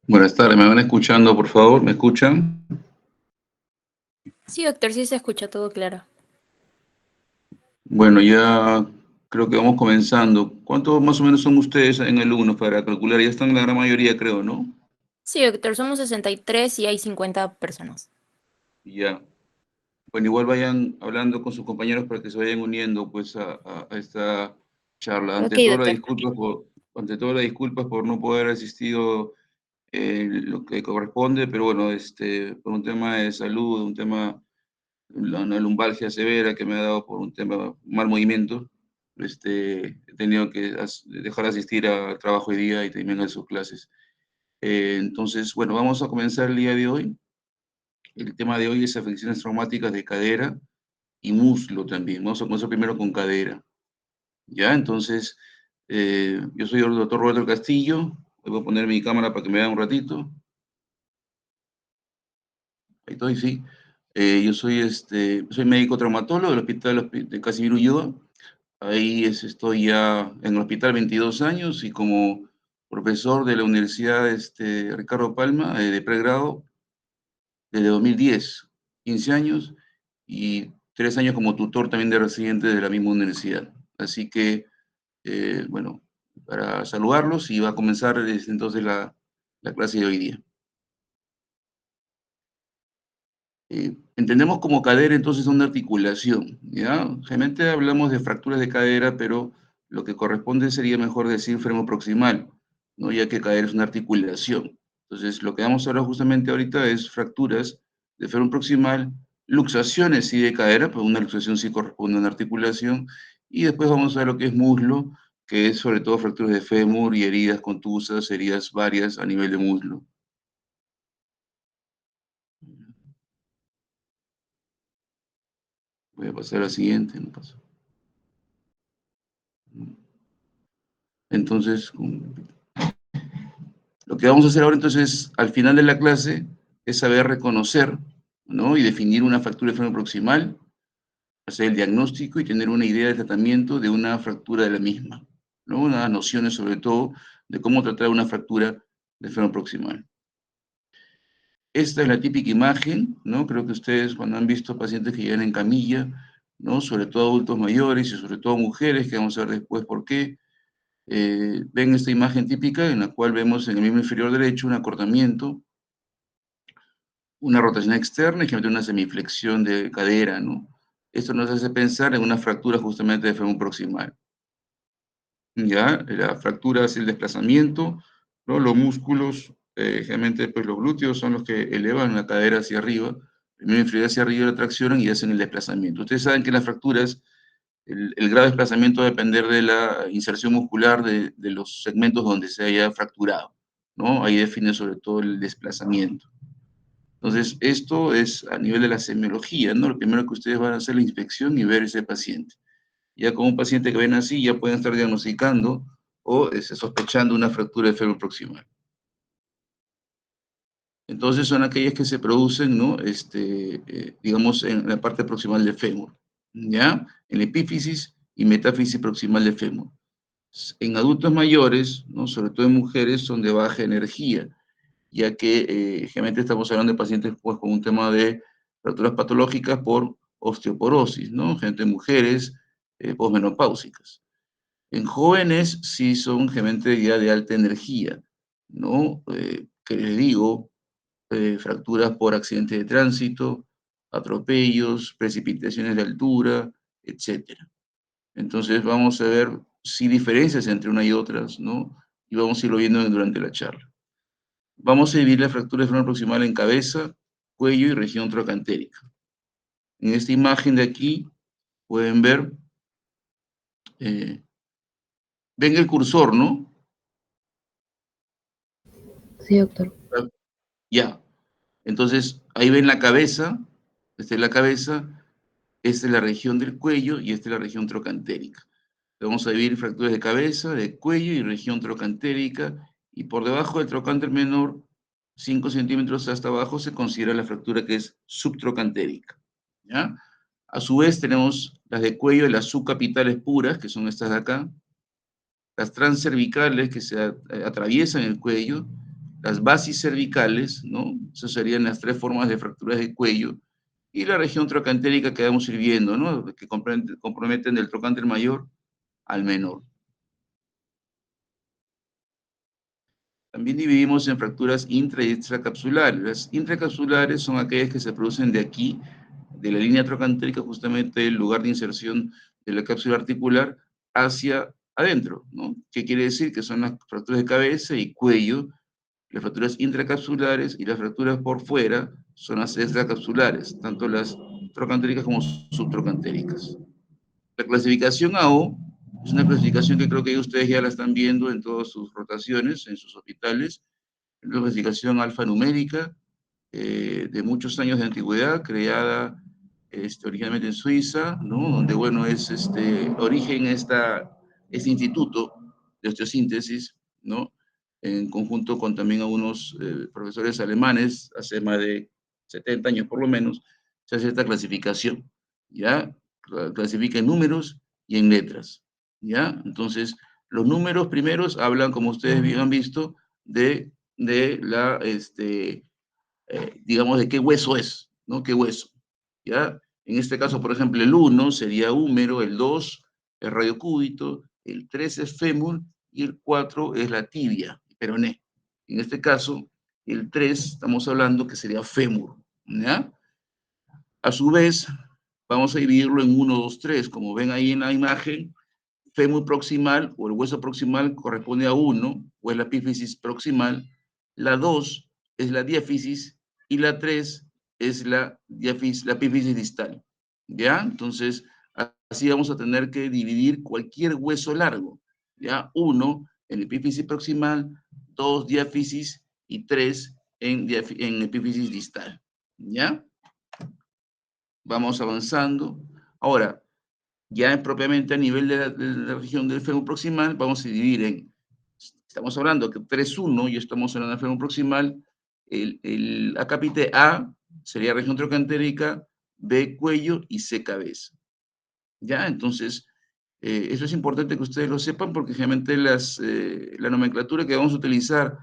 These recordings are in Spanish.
Buenas tardes, ¿me van escuchando, por favor? ¿Me escuchan? Sí, doctor, sí se escucha todo claro. Bueno, ya creo que vamos comenzando. ¿Cuántos más o menos son ustedes en alumnos para calcular? Ya están la gran mayoría, creo, ¿no? Sí, doctor, somos 63 y hay 50 personas. Ya. Bueno, igual vayan hablando con sus compañeros para que se vayan uniendo pues a esta charla. Ok, doctor. Ante todo, las disculpas por no poder asistido lo que corresponde, pero bueno, por un tema de salud, un tema una lumbalgia severa que me ha dado por un tema, mal movimiento. He tenido que dejar de asistir al trabajo hoy día y también a sus clases. Entonces, bueno, vamos a comenzar el día de hoy. El tema de hoy es afecciones traumáticas de cadera y muslo también. Vamos a comenzar primero con cadera. ¿Ya? Entonces, yo soy el doctor Roberto Castillo. Voy a poner mi cámara para que me vean un ratito. Ahí estoy, sí. Yo soy médico traumatólogo del Hospital de Casimiro Ulloa. Ahí estoy ya en el hospital 22 años y como profesor de la Universidad Ricardo Palma, de pregrado, desde 2010, 15 años, y 3 años como tutor también de residentes de la misma universidad. Así que, bueno, para saludarlos y va a comenzar entonces la clase de hoy día. Entendemos como cadera entonces una articulación, ¿ya? Generalmente hablamos de fracturas de cadera, pero lo que corresponde sería mejor decir fémur proximal, ¿no? Ya que cadera es una articulación. Entonces, lo que vamos a hablar justamente ahorita es fracturas de fémur proximal, luxaciones sí de cadera, pues una luxación sí corresponde a una articulación, y después vamos a ver lo que es muslo, que es sobre todo fracturas de fémur y heridas contusas, heridas varias a nivel de muslo. Voy a pasar a la siguiente, no paso. Entonces, lo que vamos a hacer ahora entonces, al final de la clase, es saber reconocer, ¿no? Y definir una fractura de fémur proximal, hacer el diagnóstico y tener una idea de tratamiento de una fractura de la misma, ¿no? Unas nociones sobre todo de cómo tratar una fractura de fémur proximal. Esta es la típica imagen, ¿no? Creo que ustedes cuando han visto pacientes que llegan en camilla, ¿no? Sobre todo adultos mayores y sobre todo mujeres, que vamos a ver después por qué, ven esta imagen típica en la cual vemos en el miembro inferior derecho un acortamiento, una rotación externa y generalmente una semiflexión de cadera, ¿no? Esto nos hace pensar en una fractura justamente de fémur proximal. ¿Ya? La fractura es el desplazamiento, ¿no? Los músculos, generalmente pues los glúteos son los que elevan la cadera hacia arriba, el miembro inferior hacia arriba la traccionan y hacen el desplazamiento. Ustedes saben que las fracturas, el grado de desplazamiento va a depender de la inserción muscular de los segmentos donde se haya fracturado, ¿no? Ahí define sobre todo el desplazamiento. Entonces, esto es a nivel de la semiología, ¿no? Lo primero que ustedes van a hacer es la inspección y ver ese paciente. Ya con un paciente que ven así, ya pueden estar diagnosticando o sospechando una fractura de fémur proximal. Entonces, son aquellas que se producen, ¿no? Digamos, en la parte proximal del fémur, ¿ya? En la epífisis y metáfisis proximal del fémur. En adultos mayores, ¿no? Sobre todo en mujeres, son de baja energía, ya que generalmente estamos hablando de pacientes pues, con un tema de fracturas patológicas por osteoporosis, ¿no? Gente, mujeres posmenopáusicas. En jóvenes sí son generalmente ya de alta energía, ¿no? Que les digo, fracturas por accidente de tránsito, atropellos, precipitaciones de altura, etcétera. Entonces vamos a ver si diferencias entre una y otras, ¿no? Y vamos a irlo viendo durante la charla. Vamos a dividir la fractura de fémur proximal en cabeza, cuello y región trocantérica. En esta imagen de aquí pueden ver, eh, ven el cursor, ¿no? Sí, doctor. Ya. Entonces, ahí ven la cabeza, esta es la cabeza, esta es la región del cuello y esta es la región trocantérica. Vamos a dividir fracturas de cabeza, de cuello y región trocantérica, y por debajo del trocánter menor, 5 centímetros hasta abajo, se considera la fractura que es subtrocantérica, ¿ya? A su vez tenemos las de cuello y las subcapitales puras, que son estas de acá, las transcervicales que se atraviesan el cuello, las bases cervicales, ¿no? Esas serían las tres formas de fracturas de cuello, y la región trocantérica que vamos a ir viendo, ¿no? Que comprometen del trocánter mayor al menor. También dividimos en fracturas intra y extracapsulares. Las intracapsulares son aquellas que se producen de aquí, de la línea trocantérica, justamente el lugar de inserción de la cápsula articular, hacia adentro, ¿no? ¿Qué quiere decir? Que son las fracturas de cabeza y cuello. Las fracturas intracapsulares y las fracturas por fuera son las extracapsulares, tanto las trocantéricas como subtrocantéricas. La clasificación AO es una clasificación que creo que ustedes ya la están viendo en todas sus rotaciones, en sus hospitales. Es una clasificación alfanumérica de muchos años de antigüedad, creada originalmente en Suiza, ¿no? Donde, bueno, es origen este instituto de osteosíntesis, ¿no? En conjunto con también algunos profesores alemanes, hace más de 70 años por lo menos, se hace esta clasificación, ¿ya? Clasifica en números y en letras, ¿ya? Entonces, los números primeros hablan, como ustedes bien han visto, de la, digamos, de qué hueso es, ¿no? ¿Qué hueso? ¿Ya? En este caso, por ejemplo, el 1 sería húmero, el 2 es radiocúbito, el 3 es fémur y el 4 es la tibia, peroné. En este caso, el 3 estamos hablando que sería fémur, ¿ya? A su vez, vamos a dividirlo en 1, 2, 3. Como ven ahí en la imagen, fémur proximal o el hueso proximal corresponde a 1, o es la epífisis proximal. La 2 es la diáfisis y la 3 es la epífisis distal. ¿Ya? Entonces, así vamos a tener que dividir cualquier hueso largo. ¿Ya? 1 en epífisis proximal, 2 diáfisis y 3 en epífisis distal. ¿Ya? Vamos avanzando. Ahora, ya propiamente a nivel de la región del fémur proximal, vamos a dividir en, estamos hablando que 3-1, y estamos hablando del fémur proximal, el acápite A sería región trocantérica, B cuello y C cabeza. ¿Ya? Entonces, eso es importante que ustedes lo sepan porque generalmente la nomenclatura que vamos a utilizar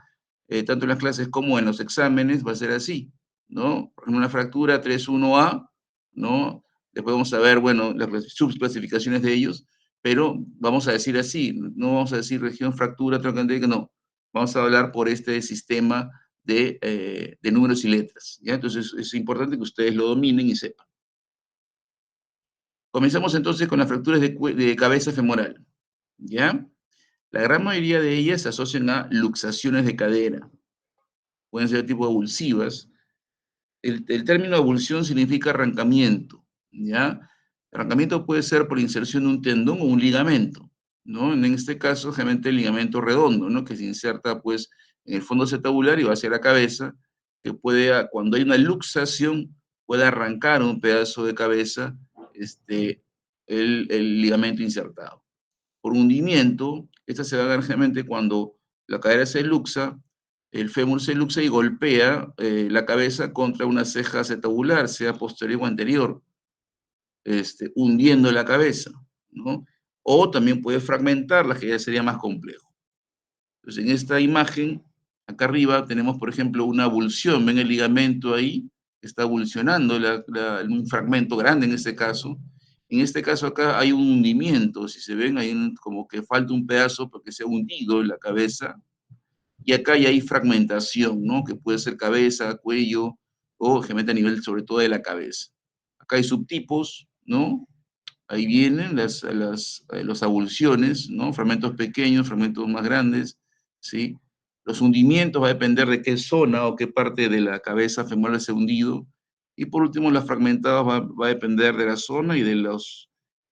tanto en las clases como en los exámenes va a ser así, ¿no? En una fractura 3-1A, ¿no? Después vamos a ver, bueno, las subclasificaciones de ellos, pero vamos a decir así, no vamos a decir región fractura trocantérica, no. Vamos a hablar por este sistema de números y letras, ¿ya? Entonces es importante que ustedes lo dominen y sepan. Comenzamos entonces con las fracturas de cabeza femoral, ¿ya? La gran mayoría de ellas se asocian a luxaciones de cadera. Pueden ser de tipo avulsivas. El término avulsión significa arrancamiento, ¿ya? Arrancamiento puede ser por inserción de un tendón o un ligamento, ¿no? En este caso, generalmente el ligamento redondo, ¿no? Que se inserta, pues, en el fondo acetabular y va hacia la cabeza, que puede, cuando hay una luxación, puede arrancar un pedazo de cabeza, el ligamento insertado. Por hundimiento, esta se va a dar generalmente cuando la cadera se luxa, el fémur se luxa y golpea la cabeza contra una ceja acetabular, sea posterior o anterior, hundiendo la cabeza, ¿no? O también puede fragmentarla, que ya sería más complejo. Entonces, en esta imagen, acá arriba, tenemos, por ejemplo, una avulsión. ¿Ven el ligamento ahí? Está avulsionando un fragmento grande en este caso. En este caso acá hay un hundimiento. Si se ven, hay como que falta un pedazo porque se ha hundido en la cabeza. Y acá ya hay fragmentación, ¿no? Que puede ser cabeza, cuello, o generalmente a nivel sobre todo de la cabeza. Acá hay subtipos, ¿no? Ahí vienen las avulsiones, ¿no? Fragmentos pequeños, fragmentos más grandes, ¿sí? Los hundimientos va a depender de qué zona o qué parte de la cabeza femoral se ha hundido. Y por último, las fragmentadas va a depender de la zona y de los,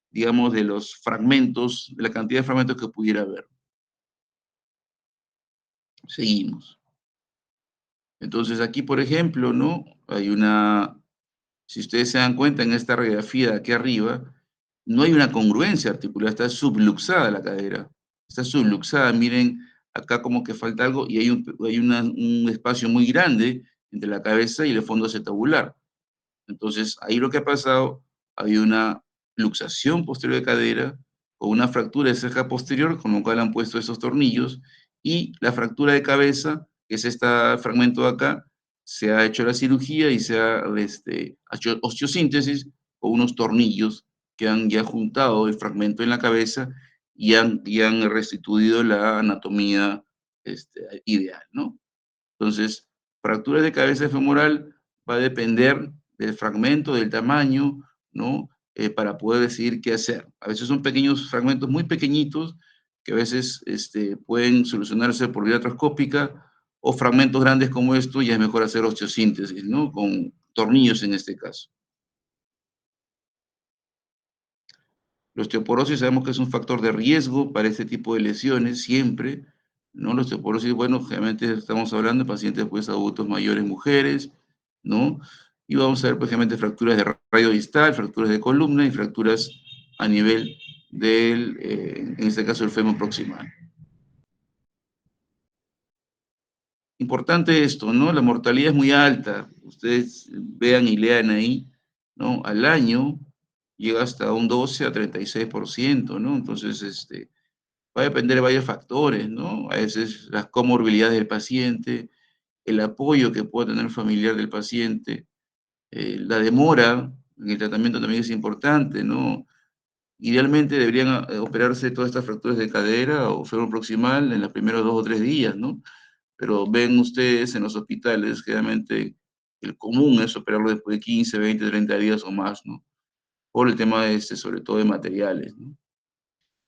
digamos, de los fragmentos, de la cantidad de fragmentos que pudiera haber. Seguimos. Entonces aquí, por ejemplo, ¿no? Hay una, si ustedes se dan cuenta en esta radiografía de aquí arriba, no hay una congruencia articular, está subluxada la cadera, está subluxada, miren acá como que falta algo y hay un espacio muy grande entre la cabeza y el fondo acetabular. Entonces, ahí lo que ha pasado, hay una luxación posterior de cadera o una fractura de ceja posterior, con lo cual han puesto esos tornillos, y la fractura de cabeza que es este fragmento de acá, se ha hecho la cirugía y se ha hecho osteosíntesis con unos tornillos que han ya juntado el fragmento en la cabeza y han restituido la anatomía ideal, ¿no? Entonces, fracturas de cabeza femoral va a depender del fragmento, del tamaño, ¿no? Para poder decidir qué hacer. A veces son pequeños fragmentos muy pequeñitos que a veces pueden solucionarse por vía artroscópica o fragmentos grandes como esto, ya es mejor hacer osteosíntesis, ¿no? Con tornillos en este caso. La osteoporosis sabemos que es un factor de riesgo para este tipo de lesiones siempre, ¿no? La osteoporosis, bueno, generalmente estamos hablando de pacientes pues adultos mayores, mujeres, ¿no? Y vamos a ver pues generalmente fracturas de radio distal, fracturas de columna y fracturas a nivel del, en este caso, el fémur proximal. Importante esto, ¿no? La mortalidad es muy alta. Ustedes vean y lean ahí, ¿no? Al año llega hasta un 12 a 36%, ¿no? Entonces, va a depender de varios factores, ¿no? A veces las comorbilidades del paciente, el apoyo que pueda tener el familiar del paciente, la demora en el tratamiento también es importante, ¿no? Idealmente deberían operarse todas estas fracturas de cadera o fémur proximal en los primeros 2 o 3 días, ¿no? Pero ven ustedes en los hospitales, generalmente el común es operarlo después de 15, 20, 30 días o más, ¿no? Por el tema, sobre todo de materiales, ¿no?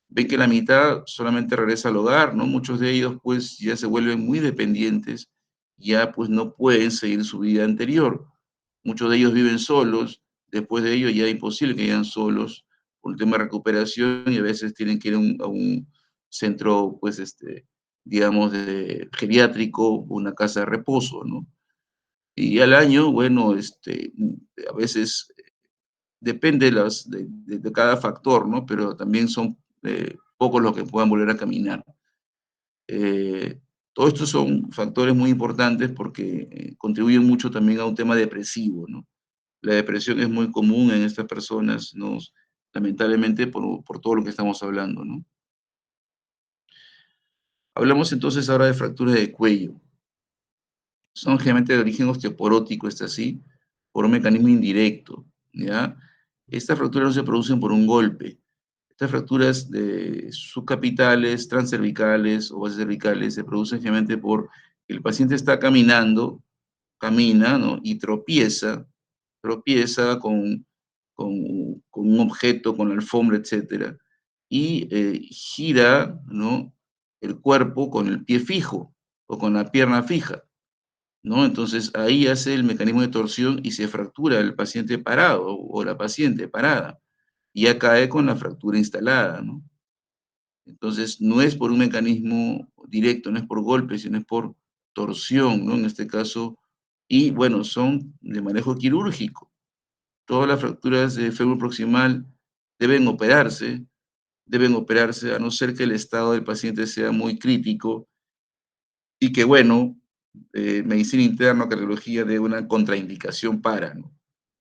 Ven que la mitad solamente regresa al hogar, ¿no? Muchos de ellos pues ya se vuelven muy dependientes, ya pues no pueden seguir su vida anterior. Muchos de ellos viven solos, después de ello ya es imposible que vivan solos por el tema de recuperación y a veces tienen que ir a un centro pues digamos de geriátrico, una casa de reposo, ¿no? Y al año, bueno, a veces depende de cada factor, ¿no? Pero también son pocos los que puedan volver a caminar. Eh, Todos estos son factores muy importantes porque contribuyen mucho también a un tema depresivo, ¿no? La depresión es muy común en estas personas, ¿no? Lamentablemente por todo lo que estamos hablando, ¿no? Hablamos entonces ahora de fracturas de cuello. Son generalmente de origen osteoporótico, así, por un mecanismo indirecto, ¿ya? Estas fracturas no se producen por un golpe. Estas fracturas de subcapitales, transcervicales o bases cervicales se producen generalmente por el paciente está caminando, camina, ¿no? Y tropieza con un objeto, con la alfombra, etcétera, y gira, ¿no? El cuerpo con el pie fijo o con la pierna fija, ¿no? Entonces ahí hace el mecanismo de torsión y se fractura el paciente parado o la paciente parada. Y ya cae con la fractura instalada, ¿no? Entonces no es por un mecanismo directo, no es por golpe, sino es por torsión, ¿no? En este caso, y bueno, son de manejo quirúrgico. Todas las fracturas de fémur proximal deben operarse a no ser que el estado del paciente sea muy crítico y que, bueno, medicina interna o cardiología dé una contraindicación para, ¿no?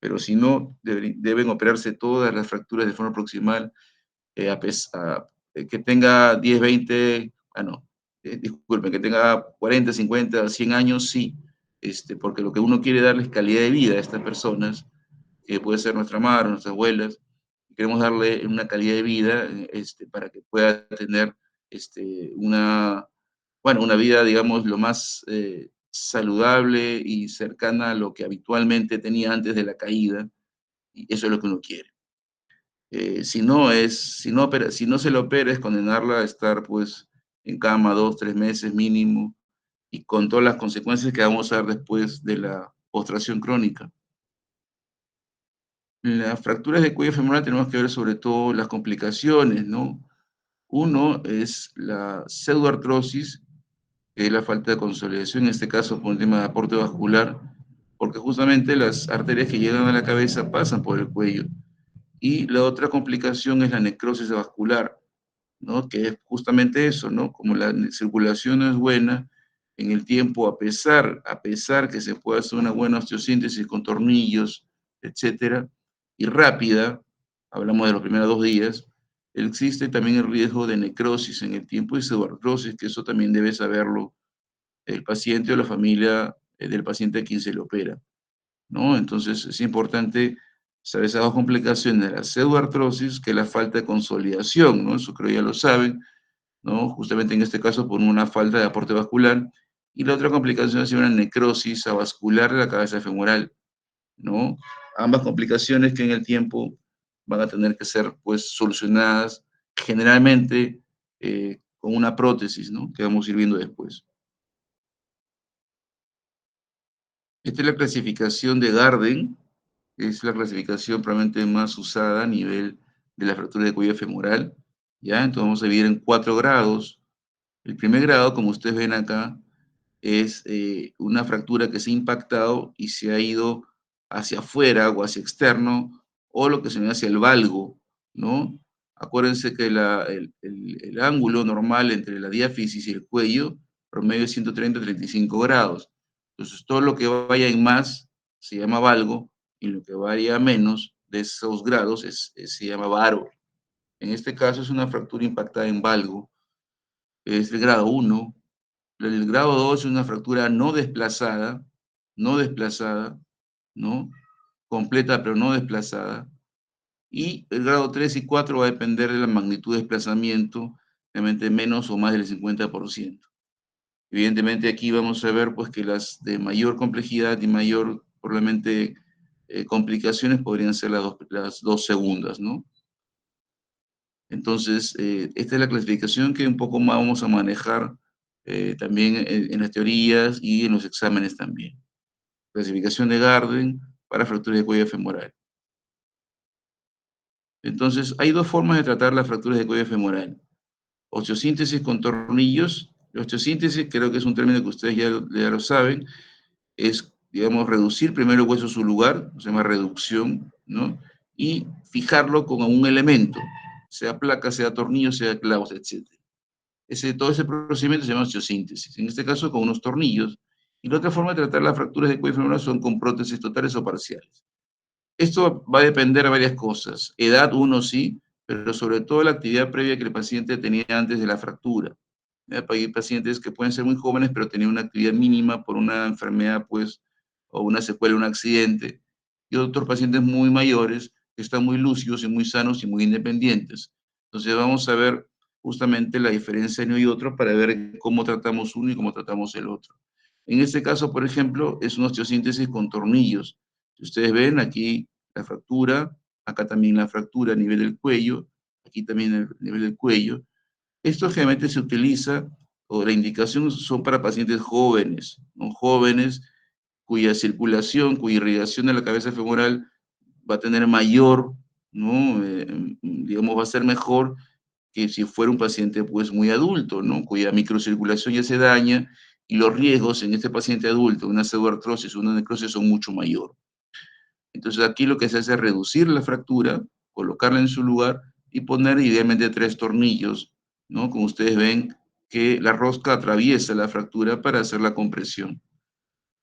Pero si no, deben operarse todas las fracturas de forma proximal, que tenga 10, 20, no, disculpen, que tenga 40, 50, 100 años, sí, porque lo que uno quiere darles calidad de vida a estas personas, que puede ser nuestra madre, nuestras abuelas, queremos darle una calidad de vida para que pueda tener una bueno, una vida, digamos, lo más saludable y cercana a lo que habitualmente tenía antes de la caída, y eso es lo que uno quiere. Si no se lo opera, es condenarla a estar, pues, en cama 2, 3 meses mínimo, y con todas las consecuencias que vamos a ver después de la postración crónica. En las fracturas de cuello femoral tenemos que ver sobre todo las complicaciones, ¿no? Uno es la pseudoartrosis, que es la falta de consolidación, en este caso por un tema de aporte vascular, porque justamente las arterias que llegan a la cabeza pasan por el cuello. Y la otra complicación es la necrosis vascular, ¿no? Que es justamente eso, ¿no? Como la circulación no es buena en el tiempo, a pesar que se puede hacer una buena osteosíntesis con tornillos, etcétera, y rápida, hablamos de los primeros 2 días, existe también el riesgo de necrosis en el tiempo y pseudoartrosis, que eso también debe saberlo el paciente o la familia del paciente a quien se le opera, ¿no? Entonces es importante saber esas dos complicaciones de la pseudoartrosis, que es la falta de consolidación, ¿no? Eso creo ya lo saben, ¿no? Justamente en este caso por una falta de aporte vascular. Y la otra complicación es una necrosis avascular de la cabeza femoral, ¿no? Ambas complicaciones que en el tiempo van a tener que ser, pues, solucionadas generalmente con una prótesis, ¿no? Que vamos a ir viendo después. Esta es la clasificación de Garden, es la clasificación probablemente más usada a nivel de la fractura de cuello femoral, ¿ya? Entonces vamos a dividir en 4 grados. El primer grado, como ustedes ven acá, es una fractura que se ha impactado y se ha ido hacia afuera o hacia externo, o lo que se llama hacia el valgo, ¿no? Acuérdense que el ángulo normal entre la diáfisis y el cuello promedio es 130 a 35 grados. Entonces, todo lo que vaya en más se llama valgo y lo que vaya a menos de esos grados se llama varo. En este caso es una fractura impactada en valgo, es el grado 1. El grado 2 es una fractura no desplazada, ¿no? Completa pero no desplazada. Y el grado 3 y 4 va a depender de la magnitud de desplazamiento, realmente menos o más del 50%. Evidentemente aquí vamos a ver pues que las de mayor complejidad y mayor probablemente complicaciones podrían ser las dos segundas, ¿no? Entonces, esta es la clasificación que un poco más vamos a manejar también en las teorías y en los exámenes también. Clasificación de Garden para fracturas de cuello femoral. Entonces, hay dos formas de tratar las fracturas de cuello femoral. Osteosíntesis con tornillos. La osteosíntesis, creo que es un término que ustedes ya lo saben, es, digamos, reducir primero el hueso a su lugar, se llama reducción, ¿no? Y fijarlo con un elemento, sea placa, sea tornillo, sea clavos, etc. Todo ese procedimiento se llama osteosíntesis, en este caso con unos tornillos. Y la otra forma de tratar las fracturas de cuello femoral son con prótesis totales o parciales. Esto va a depender de varias cosas. Edad, uno sí, pero sobre todo la actividad previa que el paciente tenía antes de la fractura. Hay pacientes que pueden ser muy jóvenes, pero tenían una actividad mínima por una enfermedad, pues, o una secuela, un accidente. Y otros pacientes muy mayores que están muy lúcidos y muy sanos y muy independientes. Entonces vamos a ver justamente la diferencia en uno y otro para ver cómo tratamos uno y cómo tratamos el otro. En este caso, por ejemplo, es una osteosíntesis con tornillos. Si ustedes ven aquí la fractura, acá también la fractura a nivel del cuello, aquí también a nivel del cuello. Esto generalmente se utiliza, o la indicación son para pacientes jóvenes, ¿no? Jóvenes cuya circulación, cuya irrigación de la cabeza femoral va a tener mayor, ¿no? Digamos, va a ser mejor que si fuera un paciente pues muy adulto, ¿no? Cuya microcirculación ya se daña y los riesgos en este paciente adulto, una pseudoartrosis, una necrosis son mucho mayor. Entonces aquí lo que se hace es reducir la fractura, colocarla en su lugar y poner idealmente 3 tornillos, ¿no? Como ustedes ven que la rosca atraviesa la fractura para hacer la compresión.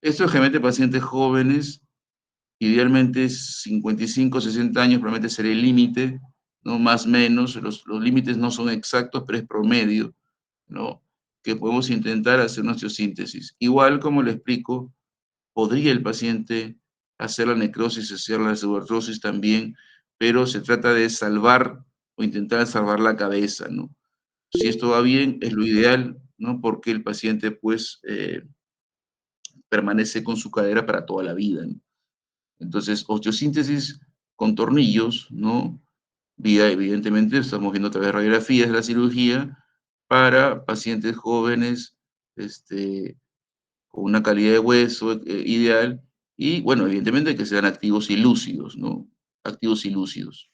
Esto es generalmente pacientes jóvenes, idealmente 55, 60 años probablemente sería el límite, ¿no? Más o menos, los límites no son exactos, pero es promedio, ¿no? Que podemos intentar hacer una osteosíntesis. Igual, como le explico, podría el paciente hacer la necrosis, hacer la pseudoartrosis también, pero se trata de salvar o intentar salvar la cabeza, ¿no? Si esto va bien, es lo ideal, ¿no? Porque el paciente, pues, permanece con su cadera para toda la vida, ¿no? Entonces, osteosíntesis con tornillos, ¿no? Vía, evidentemente, estamos viendo a través de radiografías de la cirugía para pacientes jóvenes, con una calidad de hueso ideal y, bueno, evidentemente que sean activos y lúcidos, ¿no? Activos y lúcidos.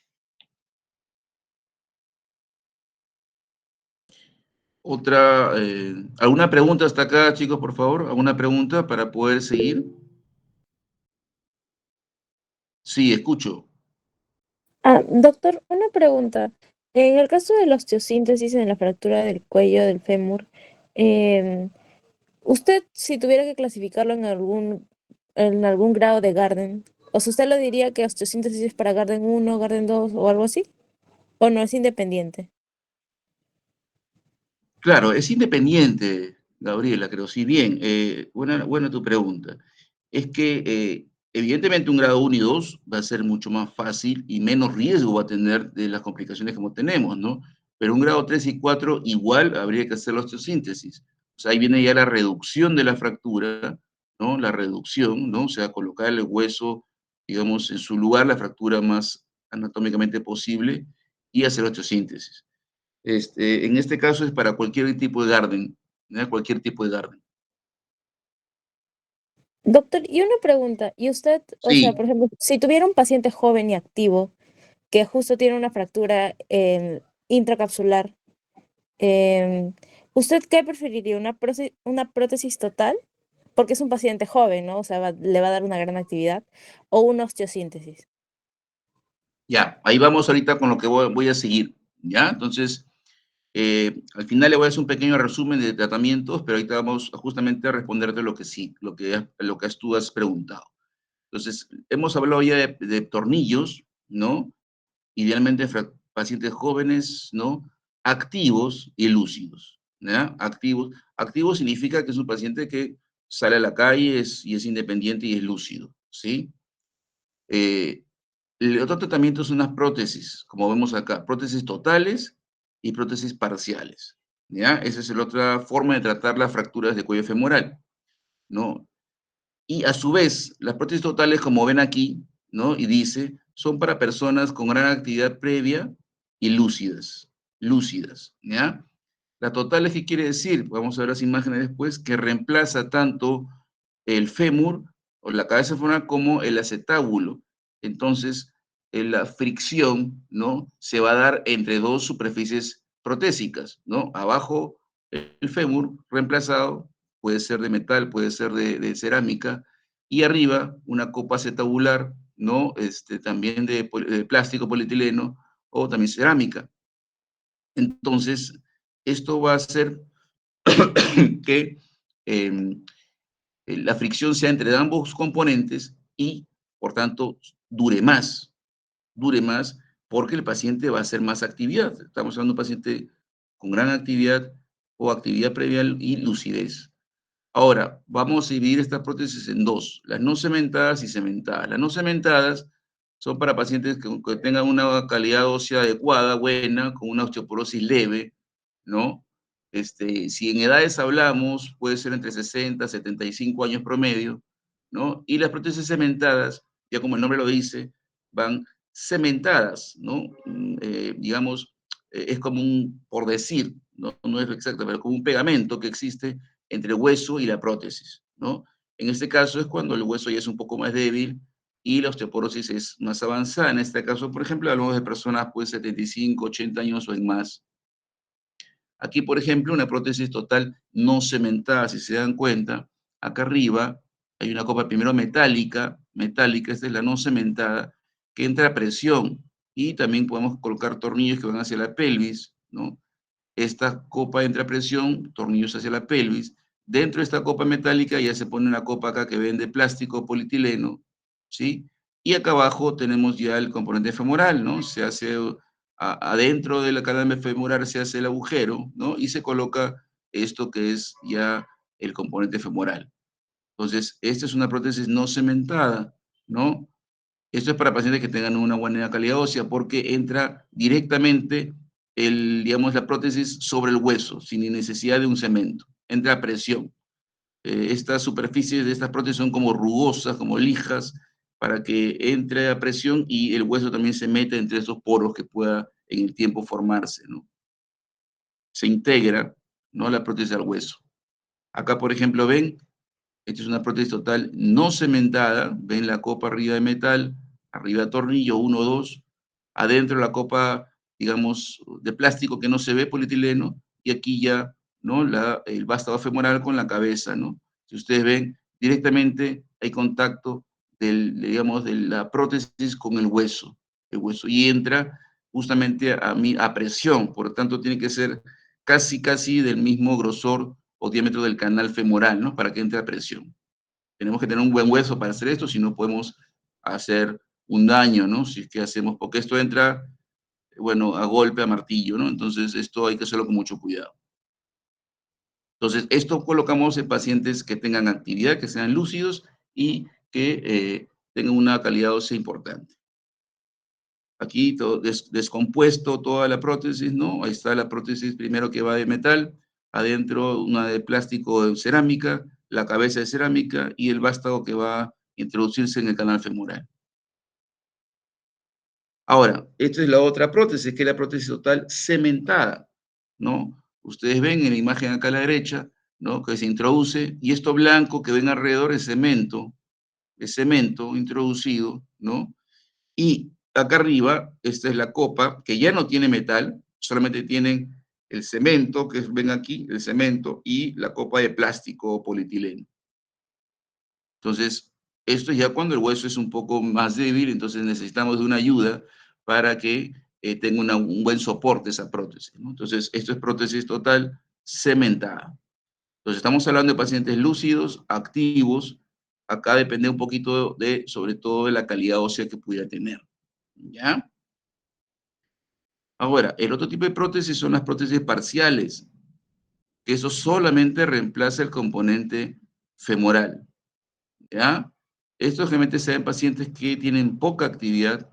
¿Alguna pregunta hasta acá, chicos, por favor? ¿Alguna pregunta para poder seguir? Sí, escucho. Doctor, una pregunta. En el caso de la osteosíntesis en la fractura del cuello del fémur, em, usted, si tuviera que clasificarlo en algún grado de Garden, o sea, ¿usted lo diría que osteosíntesis es para Garden 1, Garden 2 o algo así? ¿O no es independiente? Claro, es independiente. Gabriela, creo, sí, bien, buena tu pregunta. Es que evidentemente un grado 1 y 2 va a ser mucho más fácil y menos riesgo va a tener de las complicaciones como tenemos, ¿no? Pero un grado 3 y 4 igual habría que hacer la osteosíntesis. O sea, ahí viene ya la reducción de la fractura, ¿no? La reducción, ¿no? O sea, colocar el hueso, digamos, en su lugar, la fractura más anatómicamente posible y hacer osteosíntesis. En este caso es para cualquier tipo de Garden, ¿no? Cualquier tipo de Garden. Doctor, y una pregunta, ¿y usted, o sea, Sí, por ejemplo, si tuviera un paciente joven y activo que justo tiene una fractura intracapsular, em, ¿usted qué preferiría? ¿Una prótesis total? Porque es un paciente joven, ¿no? O sea, le va a dar una gran actividad, o una osteosíntesis. ya, ahí vamos ahorita con lo que voy a seguir, ¿ya? Entonces, al final le voy a hacer un pequeño resumen de tratamientos, pero ahorita vamos justamente a responderte lo que sí, lo que tú has preguntado. Entonces, hemos hablado ya de tornillos, ¿no? Idealmente pacientes jóvenes, ¿no? Activos y lúcidos, ¿ya? Activos significa que es un paciente que sale a la calle y es independiente y es lúcido, ¿sí? Eh, el otro tratamiento son unas prótesis, como vemos acá, prótesis totales y prótesis parciales, ¿ya? Esa es la otra forma de tratar las fracturas de cuello femoral, ¿no? Y a su vez, las prótesis totales, como ven aquí, ¿no? Y dice, son para personas con gran actividad previa y lúcidas, ¿ya? La total es qué quiere decir, vamos a ver las imágenes después, que reemplaza tanto el fémur o la cabeza femoral como el acetábulo. Entonces, la fricción, ¿no? Se va a dar entre dos superficies protésicas, ¿no? Abajo el fémur reemplazado, puede ser de metal, puede ser de cerámica, y arriba una copa acetabular, ¿no? También de plástico, polietileno o también cerámica. Entonces, esto va a hacer que eh, la fricción sea entre ambos componentes y, por tanto, dure más, porque el paciente va a hacer más actividad. Estamos hablando de un paciente con gran actividad o actividad previa y lucidez. Ahora, vamos a dividir estas prótesis en dos, las no cementadas y cementadas. Las no cementadas son para pacientes que tengan una calidad ósea adecuada, buena, con una osteoporosis leve, ¿no? Si en edades hablamos, puede ser entre 60 y 75 años promedio, ¿no? Y las prótesis cementadas, ya como el nombre lo dice, van cementadas, ¿no? Digamos, es como por decir, no es exacto, pero como un pegamento que existe entre el hueso y la prótesis, ¿no? En este caso es cuando el hueso ya es un poco más débil y la osteoporosis es más avanzada. En este caso, por ejemplo, hablamos de personas pues 75, 80 años o en más. Aquí, por ejemplo, una prótesis total no cementada, si se dan cuenta, acá arriba hay una copa primero metálica, esta es la no cementada, que entra a presión y también podemos colocar tornillos que van hacia la pelvis, ¿no? Esta copa entra a presión, tornillos hacia la pelvis. Dentro de esta copa metálica ya se pone una copa acá que vende plástico polietileno, ¿sí? Y acá abajo tenemos ya el componente femoral, ¿no? Se hace adentro de la cadena femoral se hace el agujero, ¿no? Y se coloca esto que es ya el componente femoral. Entonces, esta es una prótesis no cementada, ¿no? Esto es para pacientes que tengan una buena calidad ósea porque entra directamente digamos, la prótesis sobre el hueso, sin necesidad de un cemento. Entra a presión. Estas superficies de estas prótesis son como rugosas, como lijas, para que entre a presión y el hueso también se meta entre esos poros que pueda en el tiempo formarse, ¿no? Se integra, ¿no? La prótesis al hueso. Acá, por ejemplo, ven, esta es una prótesis total no cementada. Ven la copa arriba de metal, arriba tornillo 1 o 2, adentro la copa, digamos, de plástico que no se ve, polietileno, y aquí ya, ¿no? El vástago femoral con la cabeza, ¿no? Si ustedes ven, directamente hay contacto digamos, de la prótesis con el hueso, y entra justamente a presión, por lo tanto tiene que ser casi del mismo grosor o diámetro del canal femoral, ¿no? Para que entre a presión. Tenemos que tener un buen hueso para hacer esto, si no podemos hacer un daño, ¿no? Si es que hacemos, porque esto entra, bueno, a golpe, a martillo, ¿no? Entonces esto hay que hacerlo con mucho cuidado. Entonces, esto colocamos en pacientes que tengan actividad, que sean lúcidos y que tengan una calidad ósea importante. Aquí todo descompuesto toda la prótesis, ¿no? Ahí está la prótesis primero que va de metal, adentro una de plástico de cerámica, la cabeza de cerámica y el vástago que va a introducirse en el canal femoral. Ahora, esta es la otra prótesis, que es la prótesis total cementada, ¿no? Ustedes ven en la imagen acá a la derecha, ¿no? Que se introduce y esto blanco que ven alrededor es cemento introducido, ¿no? Y acá arriba, esta es la copa, que ya no tiene metal, solamente tienen el cemento, que ven aquí, el cemento, y la copa de plástico o polietileno. Entonces, esto ya cuando el hueso es un poco más débil, entonces necesitamos de una ayuda para que tenga un buen soporte esa prótesis, ¿no? Entonces, esto es prótesis total cementada. Entonces, estamos hablando de pacientes lúcidos, activos. Acá depende un poquito de, sobre todo, de la calidad ósea que pudiera tener, ¿ya? Ahora, el otro tipo de prótesis son las prótesis parciales, que eso solamente reemplaza el componente femoral, ¿ya? Estos generalmente se ven en pacientes que tienen poca actividad,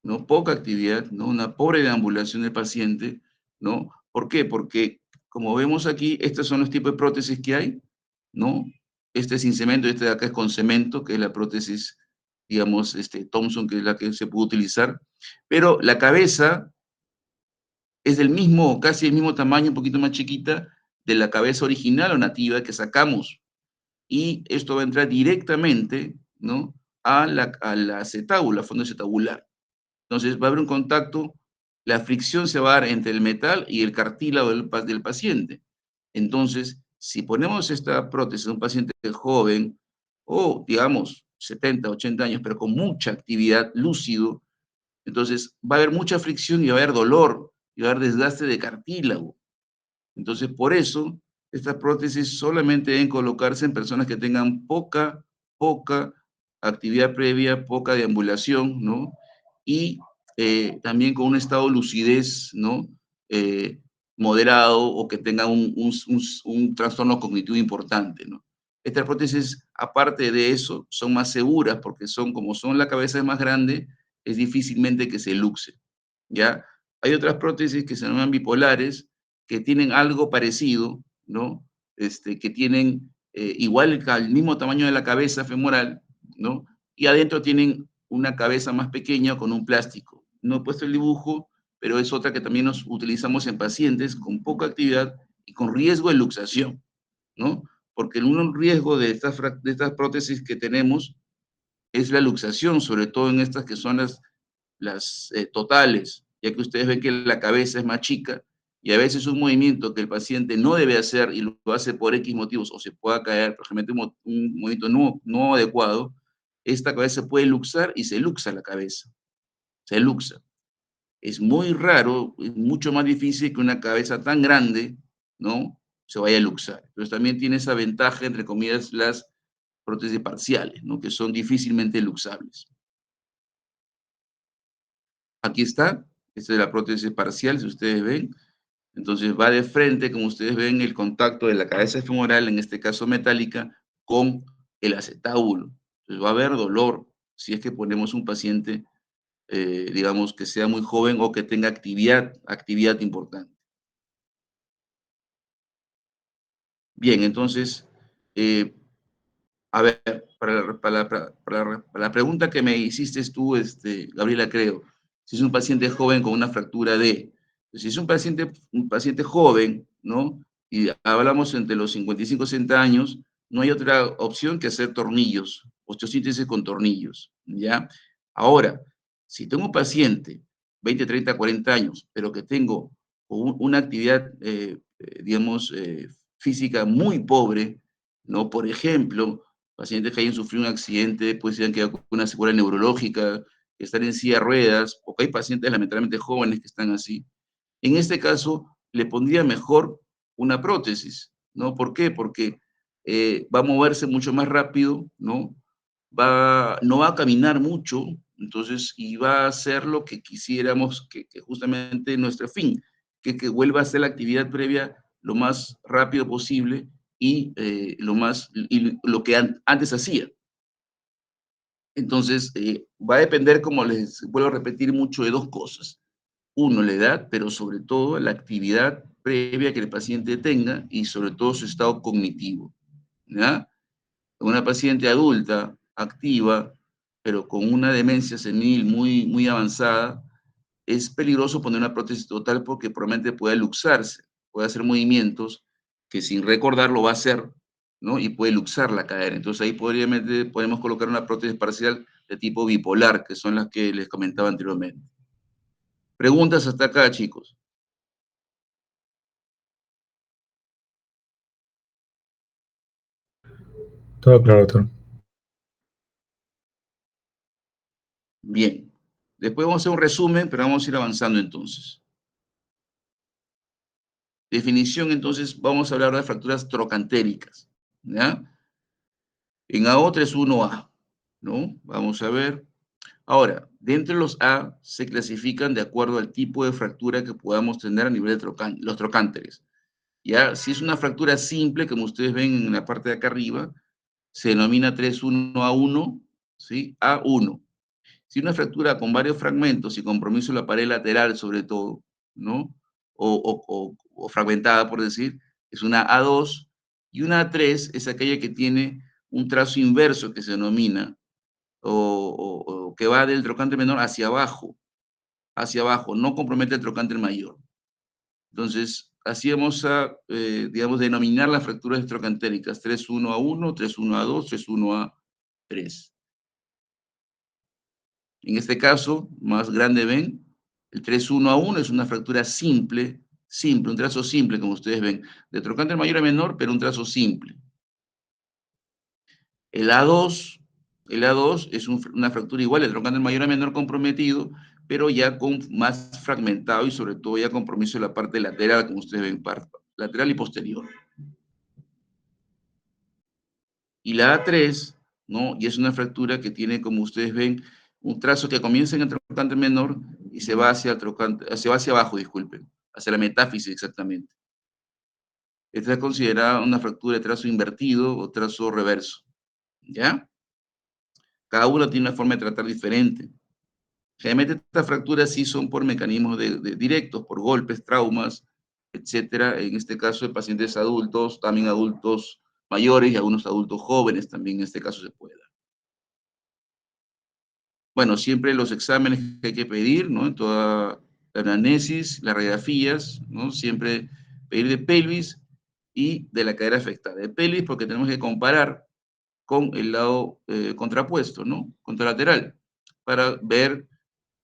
¿no? Poca actividad, ¿no? Una pobre deambulación del paciente, ¿no? ¿Por qué? Porque, como vemos aquí, estos son los tipos de prótesis que hay, ¿no? Este es sin cemento, este de acá es con cemento, que es la prótesis, digamos, Thompson, que es la que se puede utilizar. Pero la cabeza es del mismo, casi el mismo tamaño, un poquito más chiquita, de la cabeza original o nativa que sacamos. Y esto va a entrar directamente, ¿no? A la acetábula, fondo acetabular. Entonces va a haber un contacto, la fricción se va a dar entre el metal y el cartílago del paciente. Entonces, si ponemos esta prótesis a un paciente joven, o digamos 70, 80 años, pero con mucha actividad, lúcido, entonces va a haber mucha fricción y va a haber dolor, y va a haber desgaste de cartílago. Entonces, por eso, estas prótesis solamente deben colocarse en personas que tengan poca actividad previa, poca deambulación, ¿no? Y también con un estado de lucidez, ¿no? Eh, Moderado o que tengan un trastorno cognitivo importante, ¿no? Estas prótesis, aparte de eso, son más seguras porque son, como son la cabeza es más grande, es difícilmente que se luxe, ¿ya? Hay otras prótesis que se llaman bipolares, que tienen algo parecido, ¿no? Que tienen igual el mismo tamaño de la cabeza femoral, ¿no? Y adentro tienen una cabeza más pequeña con un plástico. No he puesto el dibujo, pero es otra que también nos utilizamos en pacientes con poca actividad y con riesgo de luxación, ¿no? Porque un riesgo de estas prótesis que tenemos es la luxación, sobre todo en estas que son las totales, ya que ustedes ven que la cabeza es más chica y a veces un movimiento que el paciente no debe hacer y lo hace por X motivos o se pueda caer, por ejemplo, un movimiento no adecuado, esta cabeza puede luxar y se luxa la cabeza, se luxa. Es muy raro, es mucho más difícil que una cabeza tan grande, ¿no? Se vaya a luxar. Entonces también tiene esa ventaja, entre comillas, las prótesis parciales, ¿no? Que son difícilmente luxables. Aquí está, esta es la prótesis parcial, si ustedes ven. Entonces va de frente, como ustedes ven, el contacto de la cabeza femoral, en este caso metálica, con el acetábulo. Entonces va a haber dolor si es que ponemos un paciente, digamos, que sea muy joven o que tenga actividad importante. Bien, entonces, eh, a ver, para la pregunta que me hiciste tú, Gabriela, creo, si es un paciente joven con una fractura si es un paciente joven, ¿no? Y hablamos entre los 55 y 60 años, no hay otra opción que hacer tornillos, osteosíntesis con tornillos, ¿ya? Ahora, si tengo un paciente, 20, 30, 40 años, pero que tengo una actividad, digamos, física muy pobre, ¿no? Por ejemplo, pacientes que hayan sufrido un accidente, pues se han quedado con una secuela neurológica, que están en silla de ruedas, porque hay pacientes lamentablemente jóvenes que están así. En este caso, le pondría mejor una prótesis, ¿no? ¿Por qué? Porque va a moverse mucho más rápido, ¿no? No va a caminar mucho, entonces, y va a hacer lo que quisiéramos que justamente nuestro fin, que vuelva a hacer la actividad previa lo más rápido posible y, lo que antes hacía. Entonces, va a depender, como les vuelvo a repetir mucho, de dos cosas. Uno, la edad, pero sobre todo la actividad previa que el paciente tenga y sobre todo su estado cognitivo, ¿ya? Una paciente adulta, activa, pero con una demencia senil muy, muy avanzada, es peligroso poner una prótesis total porque probablemente puede luxarse, puede hacer movimientos que sin recordar lo va a hacer, ¿no? Y puede luxar la cadera. Entonces ahí podemos colocar una prótesis parcial de tipo bipolar, que son las que les comentaba anteriormente. Preguntas hasta acá, chicos. Todo claro, doctor. Bien. Después vamos a hacer un resumen, pero vamos a ir avanzando entonces. Definición, entonces, vamos a hablar de fracturas trocantéricas, ¿ya? En AO31A, ¿no? Vamos a ver. Ahora, dentro de los A se clasifican de acuerdo al tipo de fractura que podamos tener a nivel de los trocánteres. Ya, si es una fractura simple, como ustedes ven en la parte de acá arriba, se denomina 31A1, ¿sí? A1. Si una fractura con varios fragmentos y compromiso de la pared lateral, sobre todo, ¿no? O fragmentada, por decir, es una A2, y una A3 es aquella que tiene un trazo inverso que se denomina, o que va del trocánter menor hacia abajo, no compromete el trocánter mayor. Entonces, así vamos a, digamos, denominar las fracturas trocantéricas, 3-1-A1, 3-1-A2, 3-1-A3. En este caso, más grande ven, el 3-1-A1 es una fractura simple, un trazo simple, como ustedes ven, de trocánter mayor a menor, pero un trazo simple. El A2, el A2 es una fractura igual, el trocánter mayor a menor comprometido, pero ya con más fragmentado y sobre todo ya compromiso de la parte lateral, como ustedes ven, lateral y posterior. Y la A3, ¿no? Y es una fractura que tiene, como ustedes ven, un trazo que comienza en el trocánter menor y se va hacia abajo, disculpen, hacia la metáfisis exactamente. Esta es considerada una fractura de trazo invertido o trazo reverso, ¿ya? Cada una tiene una forma de tratar diferente. Generalmente estas fracturas sí son por mecanismos directos, por golpes, traumas, etcétera. En este caso de pacientes adultos, también adultos mayores y algunos adultos jóvenes también en este caso se puede dar. Bueno, siempre los exámenes que hay que pedir, ¿no? En toda la anamnesis, las radiografías, ¿no? Siempre pedir de pelvis y de la cadera afectada. De pelvis porque tenemos que comparar con el lado contrapuesto, ¿no? Contralateral, para ver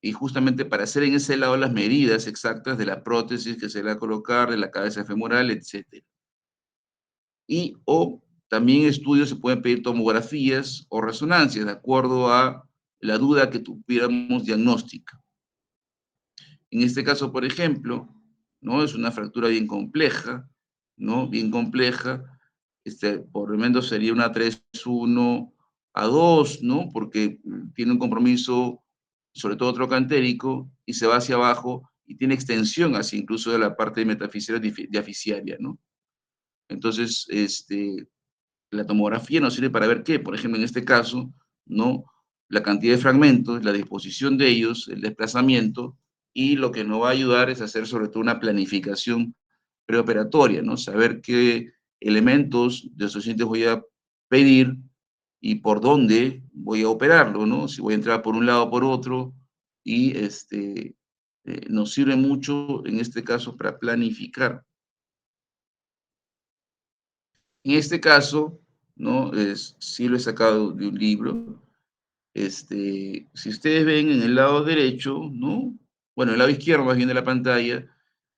y justamente para hacer en ese lado las medidas exactas de la prótesis que se le va a colocar, de la cabeza femoral, etc. O también estudios se pueden pedir tomografías o resonancias de acuerdo a la duda que tuviéramos diagnóstica. En este caso, por ejemplo, ¿no? Es una fractura bien compleja, ¿no? Bien compleja. Por lo menos sería una 3-1-A2, ¿no? Porque tiene un compromiso, sobre todo trocantérico, y se va hacia abajo y tiene extensión hacia incluso de la parte metafisial diaficiaria, ¿no? Entonces, la tomografía nos sirve para ver qué, por ejemplo, en este caso, ¿no? La cantidad de fragmentos, la disposición de ellos, el desplazamiento, y lo que nos va a ayudar es hacer sobre todo una planificación preoperatoria, ¿no? Saber qué elementos de esos pacientes voy a pedir y por dónde voy a operarlo, ¿no? Si voy a entrar por un lado o por otro, y nos sirve mucho en este caso para planificar. En este caso, ¿no? Sí lo he sacado de un libro. Si ustedes ven en el lado derecho, ¿no? Bueno, el lado izquierdo más bien de la pantalla,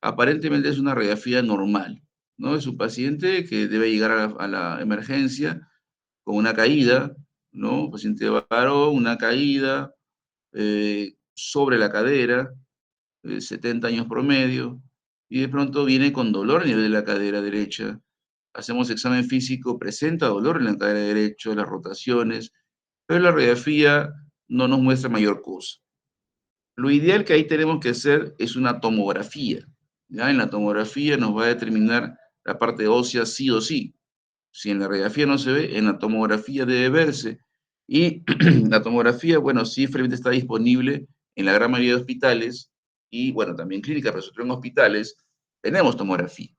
aparentemente es una radiografía normal, ¿no? Es un paciente que debe llegar a la emergencia con una caída, ¿no? Paciente varón, una caída sobre la cadera, 70 años promedio, y de pronto viene con dolor a nivel de la cadera derecha. Hacemos examen físico, presenta dolor en la cadera derecha, las rotaciones, pero la radiografía no nos muestra mayor cosa. Lo ideal que ahí tenemos que hacer es una tomografía, ¿ya? En la tomografía nos va a determinar la parte ósea sí o sí. Si en la radiografía no se ve, en la tomografía debe verse. Y la tomografía, bueno, sí, frecuentemente está disponible en la gran mayoría de hospitales y, bueno, también clínicas, pero sobre todo en hospitales tenemos tomografía.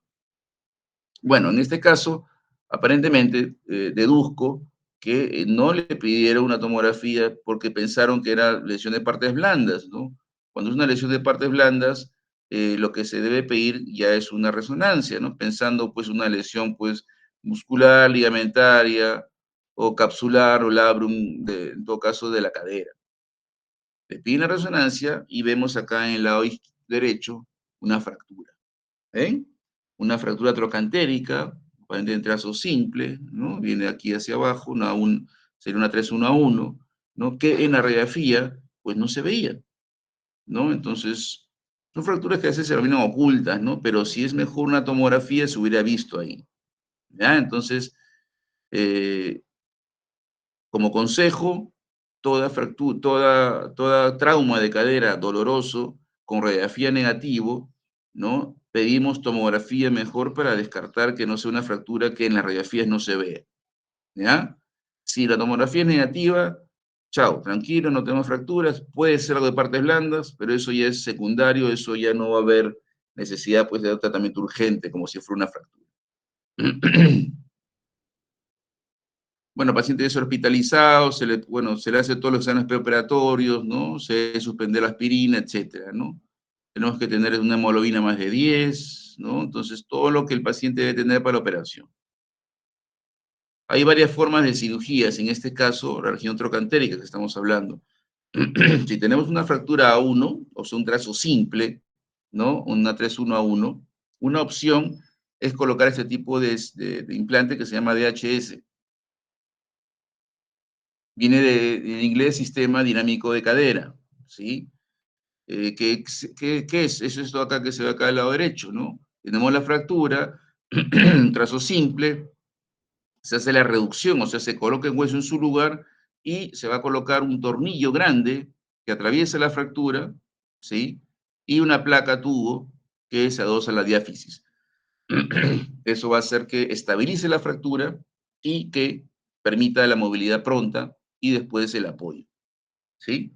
Bueno, en este caso, aparentemente, deduzco que no le pidieron una tomografía porque pensaron que era lesión de partes blandas, ¿no? Cuando es una lesión de partes blandas, lo que se debe pedir ya es una resonancia, ¿no? Pensando, pues, una lesión, pues, muscular, ligamentaria, o capsular, o labrum, en todo caso, de la cadera. Le piden la resonancia y vemos acá en el lado derecho una fractura. ¿Ven? Una fractura trocantérica, aparentemente en trazo simple, ¿no? Viene aquí hacia abajo, sería una 3-1-1, ¿no? Que en la radiografía, pues no se veía, ¿no? Entonces, son fracturas que a veces se terminan ocultas, ¿no? Pero si es mejor una tomografía, se hubiera visto ahí, ¿ya? Entonces, eh, como consejo, toda fractura, toda trauma de cadera doloroso con radiografía negativo, ¿no? Pedimos tomografía mejor para descartar que no sea una fractura que en las radiografías no se vea, ¿ya? Si la tomografía es negativa, chao, tranquilo, no tenemos fracturas, puede ser algo de partes blandas, pero eso ya es secundario, eso ya no va a haber necesidad, pues, de un tratamiento urgente, como si fuera una fractura. Bueno, el paciente es hospitalizado, bueno, se le hace todos los exámenes preoperatorios, ¿no? Se debe suspender la aspirina, etcétera, ¿no? Tenemos que tener una hemoglobina más de 10, ¿no? Entonces, todo lo que el paciente debe tener para la operación. Hay varias formas de cirugías, en este caso, la región trocantérica que estamos hablando. Si tenemos una fractura A1, o sea, un trazo simple, ¿no? Una 3-1-1, una opción es colocar este tipo de implante que se llama DHS. Viene en inglés Sistema Dinámico de Cadera, ¿sí? ¿Qué es? Eso es esto acá que se ve acá del lado derecho, ¿no? Tenemos la fractura, un trazo simple, se hace la reducción, o sea, se coloca el hueso en su lugar y se va a colocar un tornillo grande que atraviesa la fractura, ¿sí? Y una placa tubo que se adosa a la diáfisis. Eso va a hacer que estabilice la fractura y que permita la movilidad pronta y después el apoyo, ¿sí?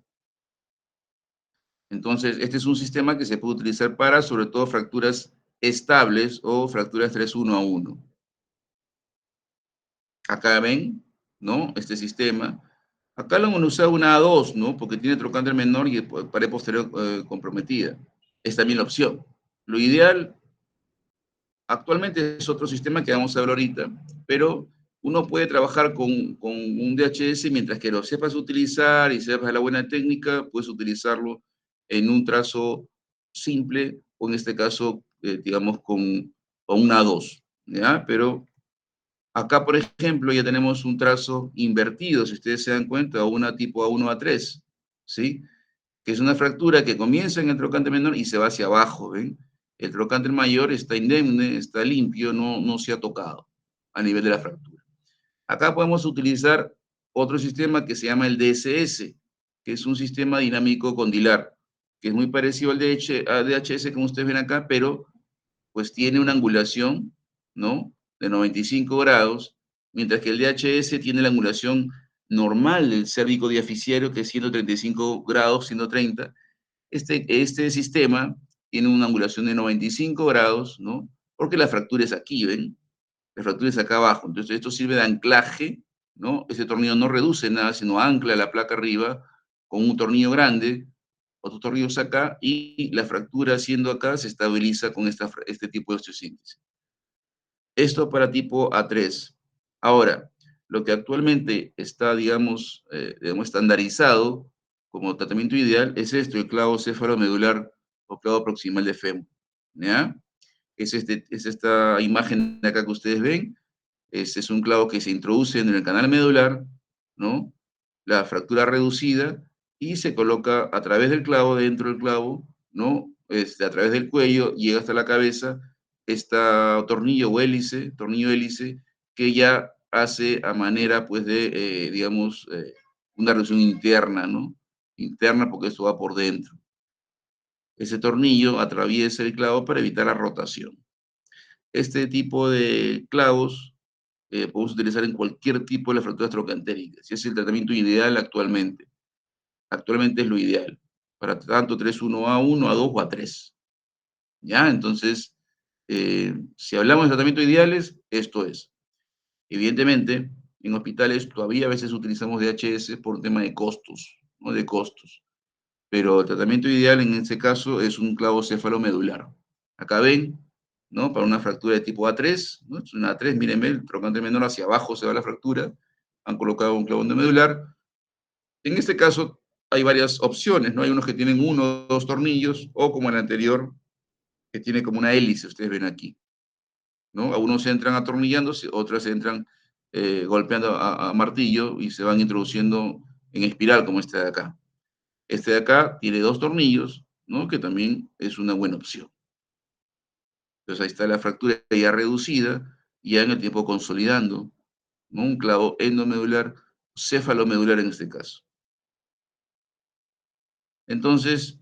Entonces, este es un sistema que se puede utilizar para, sobre todo, fracturas estables o fracturas 3-1-1. Acá ven, ¿no? Este sistema. Acá lo hemos usado una A2, ¿no? Porque tiene trocánter menor y pared posterior comprometida. Es también la opción. Lo ideal actualmente es otro sistema que vamos a ver ahorita, pero uno puede trabajar con un DHS mientras que lo sepas utilizar y sepas la buena técnica, puedes utilizarlo en un trazo simple o en este caso, digamos, con una A2, ¿ya? Pero acá, por ejemplo, ya tenemos un trazo invertido, si ustedes se dan cuenta, o una tipo A1-A3, ¿sí? Que es una fractura que comienza en el trocánter menor y se va hacia abajo, ¿ven? El trocánter mayor está indemne, está limpio, no se ha tocado a nivel de la fractura. Acá podemos utilizar otro sistema que se llama el DSS, que es un sistema dinámico condilar, que es muy parecido al DHS, como ustedes ven acá, pero pues tiene una angulación, ¿no? De 95 grados, mientras que el DHS tiene la angulación normal del cérvico diaficiario, que es 135 grados, 130. Este sistema tiene una angulación de 95 grados, ¿no? Porque la fractura es aquí, ¿ven? La fractura es acá abajo. Entonces, esto sirve de anclaje, ¿no? Este tornillo no reduce nada, sino ancla la placa arriba con un tornillo grande, otros tornillos acá, y la fractura siendo acá se estabiliza con este tipo de osteosíntesis. Esto para tipo A3. Ahora, lo que actualmente está, digamos, estandarizado como tratamiento ideal es esto, el clavo cefalomedular o clavo proximal de fémur, ¿ya? Es esta imagen de acá que ustedes ven. Este es un clavo que se introduce en el canal medular, ¿no? La fractura reducida y se coloca a través del clavo, dentro del clavo, ¿no? A través del cuello, llega hasta la cabeza, tornillo o hélice, tornillo hélice, que ya hace a manera, pues, de, digamos, una reducción interna, ¿no? Interna porque esto va por dentro. Ese tornillo atraviesa el clavo para evitar la rotación. este tipo de clavos podemos utilizar en cualquier tipo de las fracturas trocantéricas. Y es el tratamiento ideal actualmente. Actualmente es lo ideal. Para tanto 3-1, A1, A2 o A3. ¿Ya? Entonces, si hablamos de tratamientos ideales, esto es. Evidentemente, en hospitales todavía a veces utilizamos DHS por un tema de costos, ¿no? De costos. Pero el tratamiento ideal en este caso es un clavo cefalomedular. Acá ven, ¿no? Para una fractura de tipo A3, ¿no? Es una A3, mírenme, el trocante menor hacia abajo se va la fractura, han colocado un clavo medular. En este caso hay varias opciones, ¿no? Hay unos que tienen uno o dos tornillos, o como el anterior, que tiene como una hélice, ustedes ven aquí, ¿no? Algunos entran atornillándose, otras entran golpeando a martillo y se van introduciendo en espiral, como este de acá. Este de acá tiene dos tornillos, ¿no? Que también es una buena opción. Entonces ahí está la fractura ya reducida, ya en el tiempo consolidando, ¿no? Un clavo endomedular, cefalomedular en este caso. Entonces,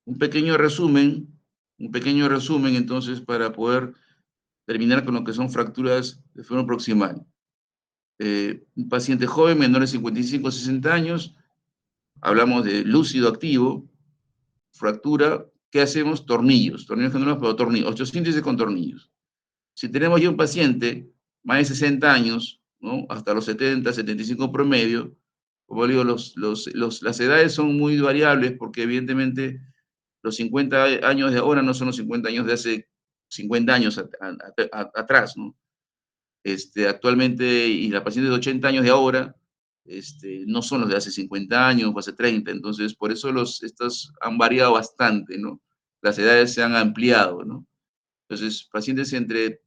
un pequeño resumen entonces para poder terminar con lo que son fracturas de fémur proximal. Un paciente joven, menor de 55 o 60 años, hablamos de lúcido activo, fractura, ¿qué hacemos? Tornillos generales, pero tornillos, osteosíntesis con tornillos. Si tenemos ya un paciente, más de 60 años, ¿no? Hasta los 70, 75 promedio, como digo, las edades son muy variables porque evidentemente los 50 años de ahora no son los 50 años de hace 50 años atrás, ¿no? Actualmente, y la paciente de 80 años de ahora, no son los de hace 50 años o hace 30, entonces por eso estos han variado bastante, ¿no? Las edades se han ampliado, ¿no? Entonces, pacientes entre,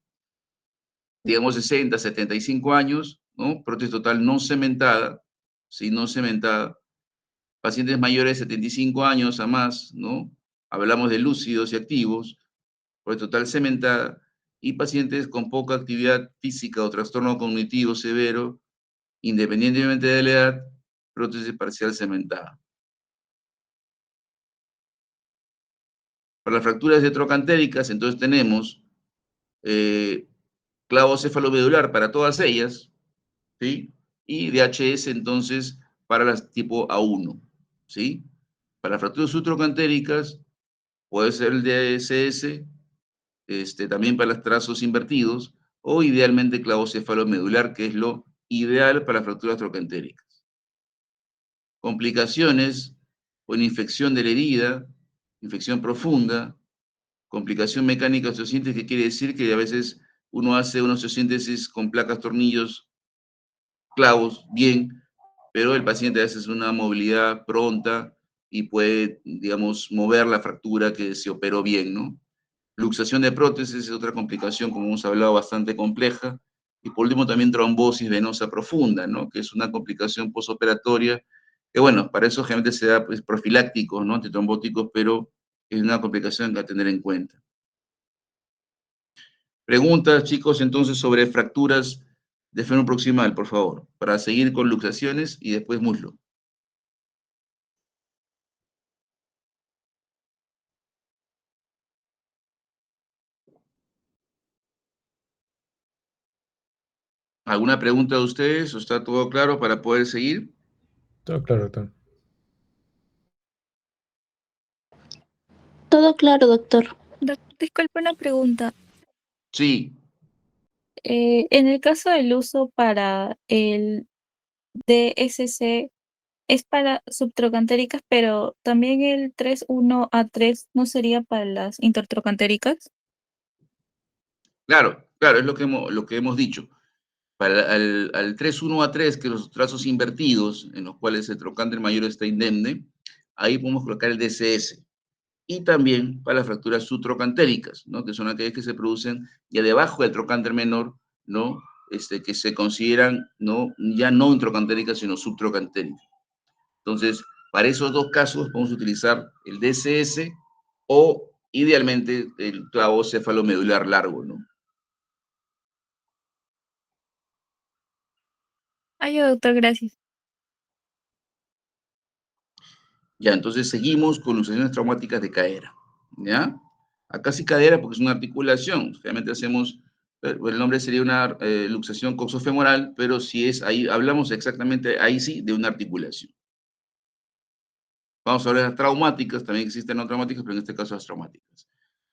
digamos, 60, 75 años, ¿no? Prótesis total no cementada, ¿sí? No cementada. Pacientes mayores de 75 años a más, ¿no? Hablamos de lúcidos y activos, prótesis total cementada, y pacientes con poca actividad física o trastorno cognitivo severo, independientemente de la edad, prótesis parcial cementada. Para las fracturas trocantéricas, entonces tenemos clavo cefalomedular para todas ellas, ¿sí? Y DHS entonces para las tipo A1, ¿sí? Para las fracturas subtrocantéricas puede ser el DSS, también para los trazos invertidos, o idealmente clavo cefalomedular, que es lo ideal para las fracturas trocantéricas. Complicaciones, o una infección de la herida, infección profunda, complicación mecánica osteosíntesis, que quiere decir que a veces uno hace una osteosíntesis con placas, tornillos, clavos, bien, pero el paciente hace una movilidad pronta y puede, digamos, mover la fractura que se operó bien, ¿no? Luxación de prótesis es otra complicación, como hemos hablado, bastante compleja. Y por último, también trombosis venosa profunda, ¿no? Que es una complicación posoperatoria, que bueno, para eso generalmente se da pues, profilácticos, ¿no? Antitrombóticos, pero es una complicación a tener en cuenta. Preguntas, chicos, entonces, sobre fracturas de fémur proximal, por favor, para seguir con luxaciones y después muslo. ¿Alguna pregunta de ustedes? ¿O está todo claro para poder seguir? Todo claro, doctor. Todo claro, doctor. Disculpe una pregunta. Sí, En el caso del uso para el DSC, es para subtrocantéricas, pero también el 3-1 A3 no sería para las intertrocantéricas. claro, claro, es lo que hemos dicho. Para al 3-1 A3, que los trazos invertidos, en los cuales el trocánter mayor está indemne, ahí podemos colocar el DCS. Y también para las fracturas subtrocantéricas, ¿no? Que son aquellas que se producen ya debajo del trocánter menor, ¿no? Que se consideran, ¿no? Ya no introcantéricas, sino subtrocantéricas. Entonces, para esos dos casos podemos utilizar el DCS o, idealmente, el clavo cefalomedular largo, ¿no? Ay, doctor, gracias. Ya, entonces seguimos con luxaciones traumáticas de cadera, ¿ya? Acá sí cadera porque es una articulación, realmente hacemos el nombre sería una luxación coxofemoral, pero si es ahí, hablamos exactamente, ahí sí, de una articulación. Vamos a hablar de las traumáticas, también existen no traumáticas, pero en este caso las traumáticas.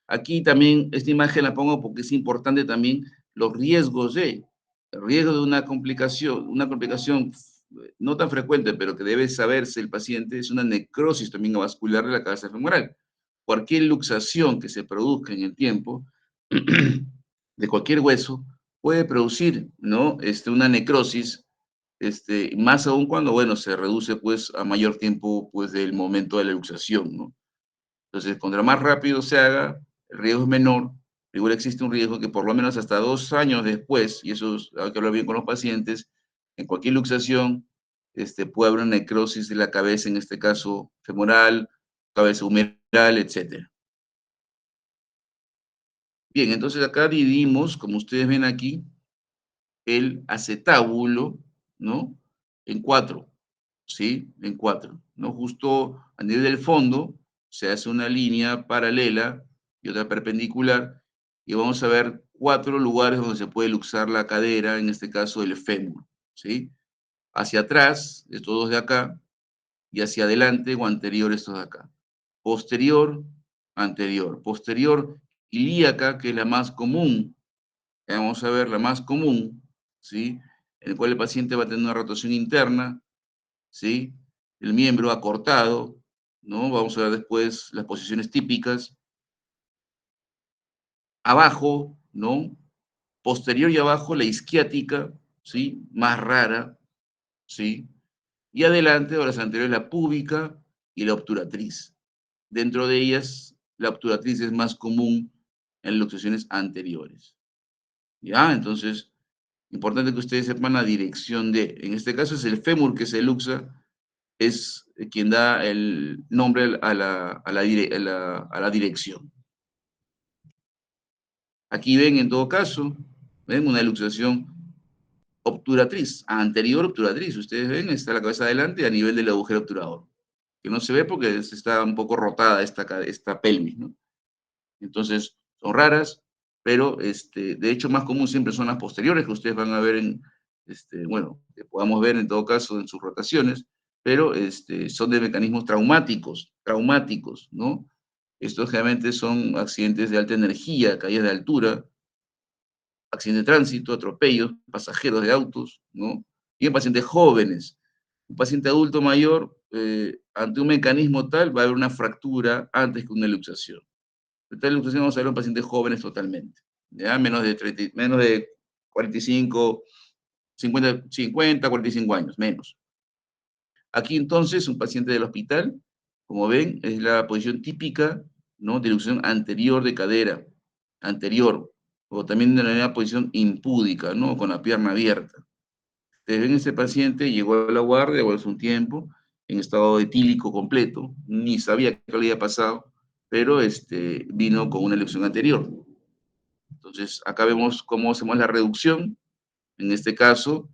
Aquí también, esta imagen la pongo porque es importante también los riesgos el riesgo de una complicación no tan frecuente, pero que debe saberse el paciente, es una necrosis también vascular de la cabeza femoral. Cualquier luxación que se produzca en el tiempo de cualquier hueso puede producir, ¿no? Una necrosis, más aún cuando, bueno, se reduce, pues, a mayor tiempo, pues, del momento de la luxación, ¿no? Entonces, contra más rápido se haga, el riesgo es menor. Igual existe un riesgo que por lo menos hasta 2 años después, y eso hay que hablar bien con los pacientes, en cualquier luxación, puede haber una necrosis de la cabeza, en este caso femoral, cabeza humeral, etcétera. Bien, entonces acá dividimos, como ustedes ven aquí, el acetábulo, ¿no? En cuatro, ¿sí? En cuatro, ¿no? Justo a nivel del fondo se hace una línea paralela y otra perpendicular, y vamos a ver 4 lugares donde se puede luxar la cadera, en este caso el fémur, ¿sí? Hacia atrás, estos dos de acá, y hacia adelante o anterior, estos de acá. Posterior, anterior. Posterior ilíaca, que es la más común, vamos a ver la más común, ¿sí? En el cual el paciente va a tener una rotación interna, ¿sí? El miembro acortado, ¿no? Vamos a ver después las posiciones típicas. Abajo, ¿no? Posterior y abajo la isquiática, ¿sí? Más rara, ¿sí? Y adelante, o las anteriores, la púbica y la obturatriz. Dentro de ellas, la obturatriz es más común en luxaciones anteriores. ¿Ya? Entonces, importante que ustedes sepan la dirección de, en este caso es el fémur que se luxa, es quien da el nombre a la dirección. Aquí ven, en todo caso, ven una luxación obturatriz, anterior obturatriz. Ustedes ven, está la cabeza adelante a nivel del agujero obturador, que no se ve porque está un poco rotada esta pelvis, ¿no? Entonces, son raras, pero de hecho más común siempre son las posteriores que ustedes van a ver bueno, que podamos ver en todo caso en sus rotaciones, pero son de mecanismos traumáticos, ¿no? Estos generalmente son accidentes de alta energía, caídas de altura, accidentes de tránsito, atropellos, pasajeros de autos, ¿no? Y en pacientes jóvenes. Un paciente adulto mayor, ante un mecanismo tal, va a haber una fractura antes que una luxación. De tal luxación vamos a ver en pacientes jóvenes totalmente, ¿ya? Menos de 45, 50, 45 años, menos. Aquí entonces, un paciente del hospital, como ven, es la posición típica, ¿no? De luxación anterior de cadera, anterior, o también de la posición impúdica, ¿no? Con la pierna abierta. Ustedes ven ese paciente, llegó a la guardia hace un tiempo, en estado etílico completo, ni sabía qué le había pasado, pero vino con una luxación anterior. Entonces, acá vemos cómo hacemos la reducción. En este caso,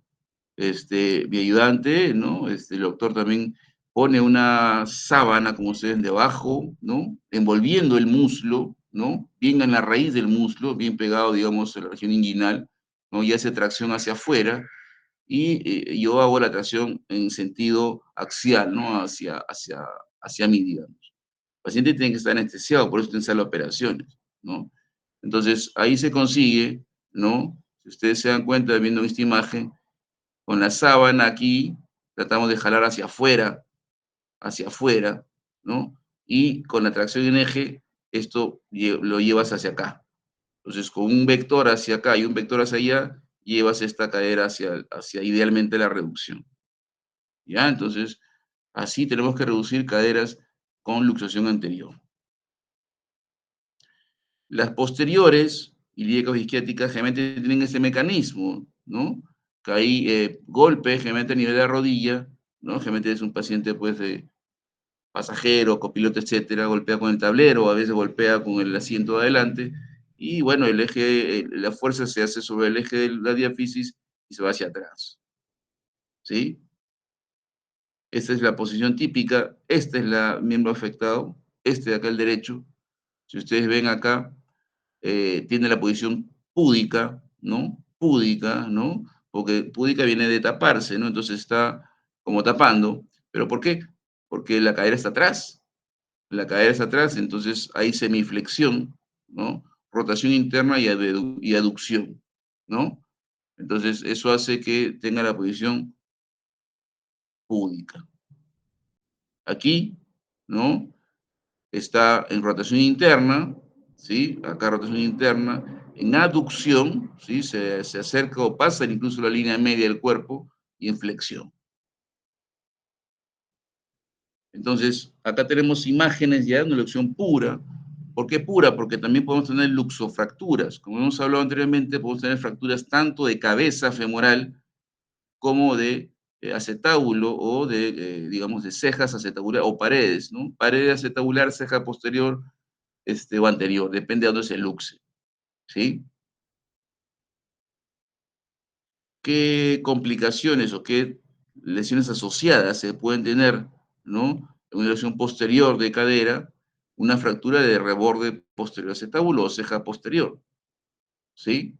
mi ayudante, ¿no? El doctor también pone una sábana, como ustedes ven, debajo, ¿no? Envolviendo el muslo, ¿no? Bien en la raíz del muslo, bien pegado, digamos, a la región inguinal, ¿no? Y hace tracción hacia afuera, y yo hago la tracción en sentido axial, ¿no? Hacia mí, digamos. El paciente tiene que estar anestesiado, por eso tiene que hacer las operaciones, ¿no? Entonces, ahí se consigue, ¿no? Si ustedes se dan cuenta viendo esta imagen, con la sábana aquí, tratamos de jalar hacia afuera, ¿no? Y con la tracción en eje, esto lo llevas hacia acá. Entonces, con un vector hacia acá y un vector hacia allá, llevas esta cadera hacia idealmente la reducción. ¿Ya? Entonces, así tenemos que reducir caderas con luxación anterior. Las posteriores, ilíacas o isquiáticas, generalmente tienen ese mecanismo, ¿no? Que hay golpe, generalmente a nivel de la rodilla, ¿no? Generalmente es un paciente, pues, de pasajero, copiloto, etcétera, golpea con el tablero, a veces golpea con el asiento de adelante, y bueno, la fuerza se hace sobre el eje de la diáfisis y se va hacia atrás, ¿sí? Esta es la posición típica, este es el miembro afectado, este de acá el derecho. Si ustedes ven acá, tiene la posición púdica, ¿no? Púdica, ¿no? Porque púdica viene de taparse, ¿no? Entonces está como tapando. ¿Pero por qué? Porque la cadera está atrás. La cadera está atrás, entonces hay semiflexión, ¿no? Rotación interna y aducción, ¿no? Entonces eso hace que tenga la posición púdica. Aquí, ¿no? Está en rotación interna, ¿sí? Acá rotación interna, en aducción, ¿sí? Se acerca o pasa incluso la línea media del cuerpo y en flexión. Entonces, acá tenemos imágenes ya de una luxación pura. ¿Por qué pura? Porque también podemos tener luxofracturas. Como hemos hablado anteriormente, podemos tener fracturas tanto de cabeza femoral como de acetábulo o de, digamos, de cejas acetabular o paredes, ¿no? Pared acetabular, ceja posterior, o anterior, depende de dónde se luxe, ¿sí? ¿Qué complicaciones o qué lesiones asociadas se pueden tener, ¿no? En una lesión posterior de cadera, una fractura de reborde posterior acetábulo o ceja posterior, ¿sí?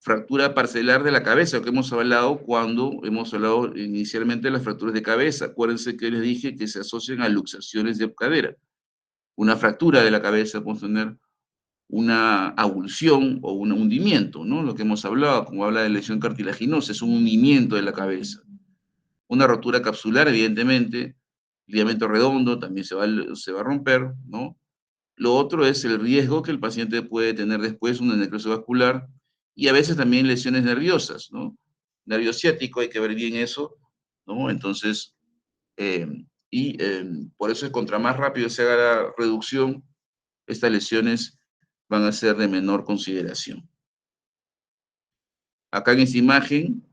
Fractura parcelar de la cabeza, que hemos hablado cuando hemos hablado inicialmente de las fracturas de cabeza. Acuérdense que les dije que se asocian a luxaciones de cadera. Una fractura de la cabeza, podemos tener una avulsión o un hundimiento, ¿no? Lo que hemos hablado, como habla de lesión cartilaginosa, es un hundimiento de la cabeza. Una rotura capsular, evidentemente, ligamento redondo también se va a romper, ¿no? Lo otro es el riesgo que el paciente puede tener después, una necrosis vascular, y a veces también lesiones nerviosas, ¿no? Nervio ciático, hay que ver bien eso, ¿no? Entonces, eh, por eso, contra más rápido se haga la reducción, estas lesiones van a ser de menor consideración. Acá en esta imagen,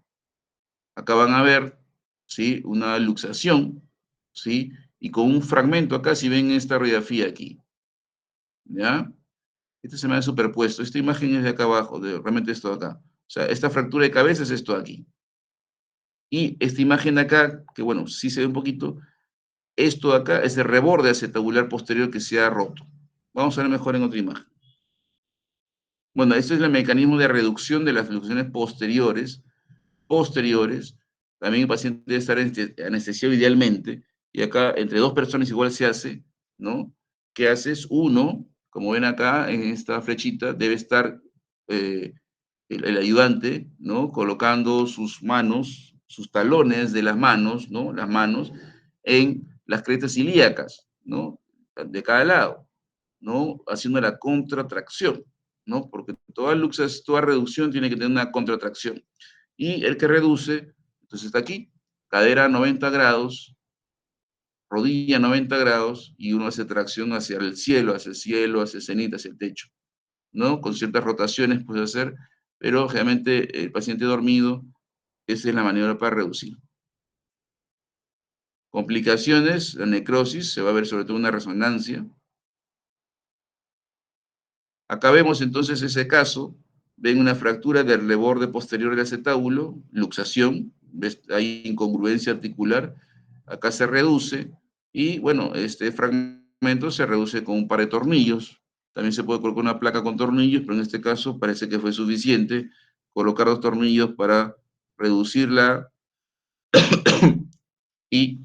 acá van a ver, ¿sí? Una luxación, ¿sí? Y con un fragmento acá, si ven esta radiografía aquí, ¿ya? Este se me ha superpuesto. Esta imagen es de acá abajo, realmente esto de acá. O sea, esta fractura de cabeza es esto de aquí. Y esta imagen de acá, que bueno, sí se ve un poquito, esto de acá es el reborde acetabular posterior que se ha roto. Vamos a ver mejor en otra imagen. Bueno, este es el mecanismo de reducción de las luxaciones posteriores. También el paciente debe estar anestesiado idealmente. Y acá, entre dos personas igual se hace, ¿no? ¿Qué haces? Uno, como ven acá en esta flechita, debe estar eh, el ayudante, ¿no? Colocando sus manos, sus talones de las manos, ¿no? Las manos en las crestas ilíacas, ¿no? De cada lado, ¿no? Haciendo la contratracción, ¿no? Porque toda reducción tiene que tener una contratracción. Y el que reduce, entonces está aquí, cadera a 90 grados, rodilla a 90 grados, y uno hace tracción hacia el cielo, hacia el cenit, hacia el techo, ¿no? Con ciertas rotaciones puede hacer, pero generalmente el paciente dormido, esa es la maniobra para reducir. Complicaciones, la necrosis, se va a ver sobre todo una resonancia. Acá vemos entonces ese caso, ven una fractura del reborde posterior del acetábulo, luxación, ¿ves? Hay incongruencia articular, acá se reduce, y bueno, este fragmento se reduce con un par de tornillos. También se puede colocar una placa con tornillos, pero en este caso parece que fue suficiente colocar dos tornillos para reducirla y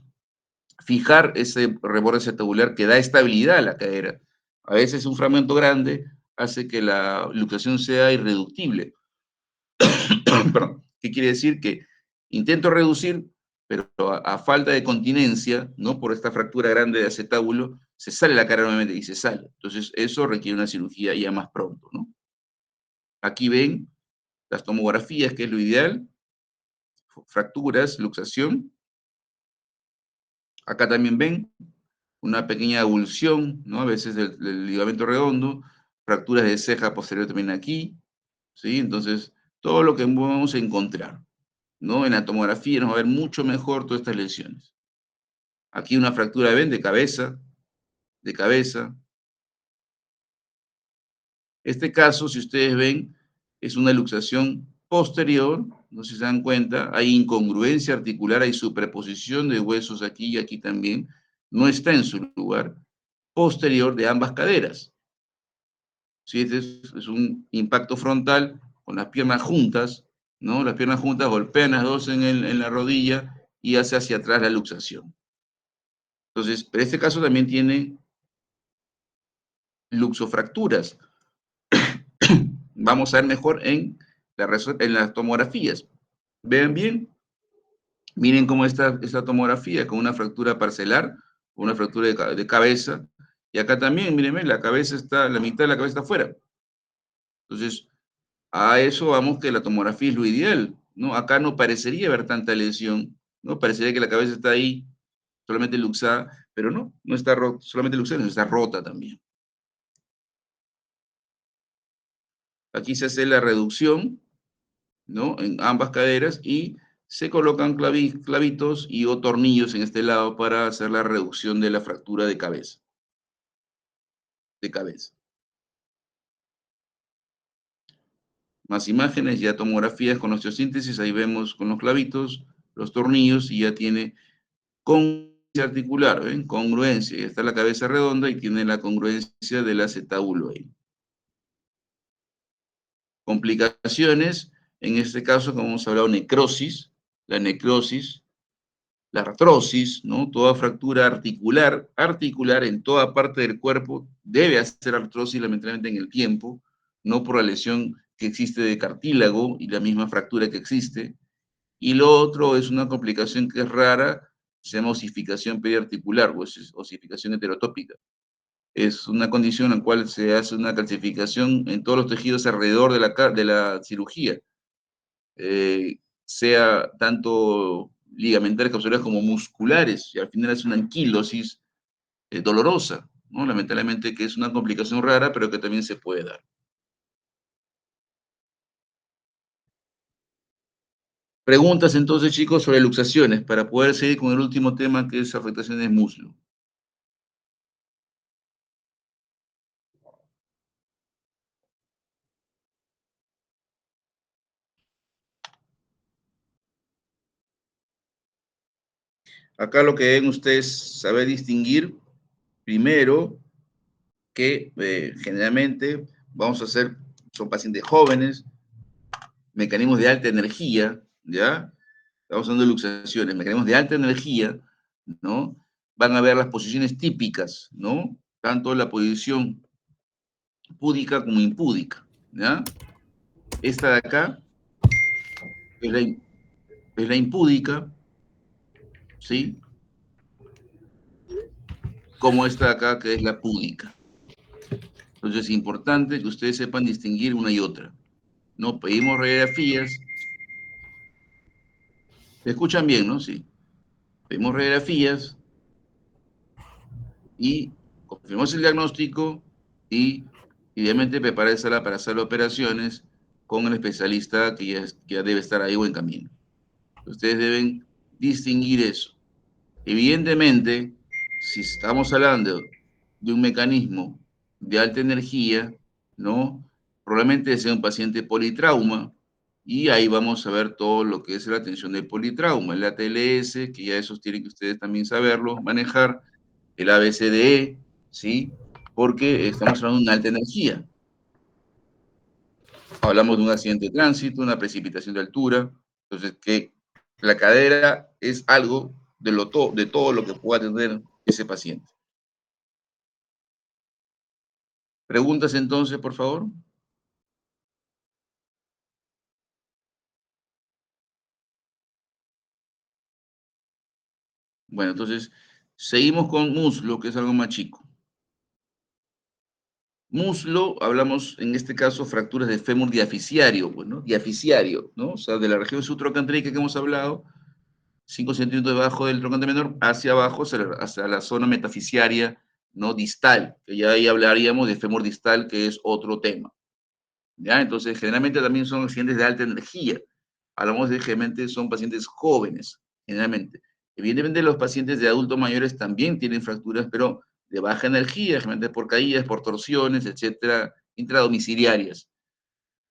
fijar ese reborde acetabular que da estabilidad a la cadera. A veces un fragmento grande hace que la luxación sea irreductible. Perdón. ¿Qué quiere decir? Que intento reducir, pero a falta de continencia, ¿no? Por esta fractura grande de acetábulo, se sale la cara nuevamente y se sale. Entonces, eso requiere una cirugía ya más pronto, ¿no? Aquí ven las tomografías, que es lo ideal, fracturas, luxación. Acá también ven una pequeña avulsión, ¿no? A veces del ligamento redondo, fracturas de ceja posterior también aquí, ¿sí? Entonces, todo lo que vamos a encontrar, ¿no? En la tomografía nos va a ver mucho mejor todas estas lesiones. Aquí una fractura, ¿ven? De cabeza. Este caso, si ustedes ven, es una luxación posterior, no sé si se dan cuenta, hay incongruencia articular, hay superposición de huesos aquí y aquí también, no está en su lugar, posterior de ambas caderas. ¿Sí? Este es un impacto frontal con las piernas juntas, ¿no? Las piernas juntas, golpean las dos en la rodilla y hace hacia atrás la luxación. Entonces, pero este caso también tiene luxofracturas. Vamos a ver mejor en las tomografías. Vean bien, miren cómo está esta tomografía con una fractura parcelar, una fractura de cabeza. Y acá también, mírenme, la mitad de la cabeza está afuera. Entonces, a eso vamos que la tomografía es lo ideal, ¿no? Acá no parecería haber tanta lesión, ¿no? Parecería que la cabeza está ahí, solamente luxada, pero no, no está solamente luxada, no está rota también. Aquí se hace la reducción, ¿no? En ambas caderas y se colocan clavitos y o tornillos en este lado para hacer la reducción de la fractura de cabeza. Más imágenes, ya tomografías con osteosíntesis, ahí vemos con los clavitos, los tornillos y ya tiene congruencia articular, ¿ven? Congruencia, ya está la cabeza redonda y tiene la congruencia del acetábulo ahí. Complicaciones, en este caso, como hemos hablado, necrosis, la necrosis, la artrosis, ¿no? Toda fractura articular en toda parte del cuerpo debe hacer artrosis lamentablemente en el tiempo, no por la lesión que existe de cartílago y la misma fractura que existe. Y lo otro es una complicación que es rara, se llama osificación periarticular o osificación heterotópica. Es una condición en la cual se hace una calcificación en todos los tejidos alrededor de la cirugía, sea tanto ligamentarias, capsulares como musculares, y al final es una anquilosis dolorosa, ¿no? Lamentablemente que es una complicación rara, pero que también se puede dar. Preguntas entonces, chicos, sobre luxaciones, para poder seguir con el último tema que es afectaciones de muslo. Acá lo que deben ustedes saber distinguir, primero, que generalmente vamos a hacer, son pacientes jóvenes, mecanismos de alta energía, ¿ya? Estamos hablando de luxaciones, mecanismos de alta energía, ¿no? Van a ver las posiciones típicas, ¿no? Tanto la posición púdica como impúdica, ¿ya? Esta de acá es la impúdica, ¿sí? Como esta de acá que es la púdica. Entonces es importante que ustedes sepan distinguir una y otra. No pedimos radiografías. ¿Me escuchan bien, no? Sí. Pedimos radiografías y confirmamos el diagnóstico y idealmente prepararse para hacer las operaciones con el especialista que ya debe estar ahí o en camino. Ustedes deben distinguir eso. Evidentemente, si estamos hablando de un mecanismo de alta energía, ¿no? Probablemente sea un paciente politrauma y ahí vamos a ver todo lo que es la atención del politrauma, el ATLS, que ya esos tienen que ustedes también saberlo, manejar, el ABCDE, ¿sí? Porque estamos hablando de una alta energía. Hablamos de un accidente de tránsito, una precipitación de altura, entonces que la cadera es algo de todo lo que pueda tener ese paciente. ¿Preguntas entonces, por favor? Bueno, entonces seguimos con muslo, que es algo más chico. Muslo, hablamos en este caso fracturas de fémur diaficiario, pues, ¿no? Diaficiario, ¿no? O sea, de la región subtrocantérica que hemos hablado, 5 centímetros debajo del trocante menor, hacia abajo, hacia la zona metafisiaria, ¿no? Distal, que ya ahí hablaríamos de fémur distal, que es otro tema. ¿Ya? Entonces, generalmente también son accidentes de alta energía. Hablamos de generalmente son pacientes jóvenes, generalmente. Evidentemente, los pacientes de adultos mayores también tienen fracturas, pero de baja energía, generalmente por caídas, por torsiones, etcétera, intradomiciliarias.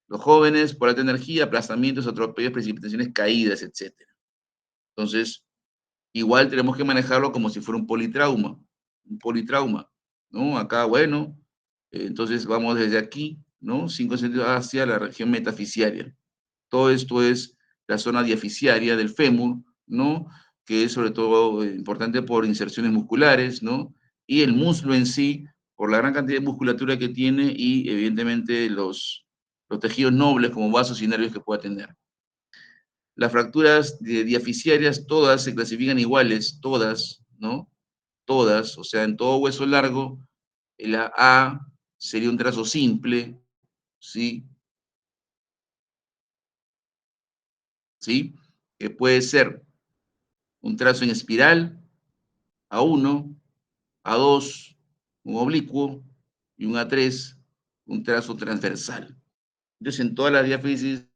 Los jóvenes por alta energía, aplastamientos, atropellos, precipitaciones, caídas, etcétera. Entonces, igual tenemos que manejarlo como si fuera un politrauma, ¿no? Acá, bueno, entonces vamos desde aquí, ¿no? 5 centímetros hacia la región metafisiaria. Todo esto es la zona diafisiaria del fémur, ¿no? Que es sobre todo importante por inserciones musculares, ¿no? Y el muslo en sí, por la gran cantidad de musculatura que tiene y evidentemente los tejidos nobles como vasos y nervios que pueda tener. Las fracturas diafisiarias todas se clasifican iguales, todas, ¿no? Todas, o sea, en todo hueso largo, la A sería un trazo simple, ¿sí? ¿Sí? Que puede ser un trazo en espiral, A1, A2, un oblicuo, y un A3, un trazo transversal. Entonces, en todas las diáfisis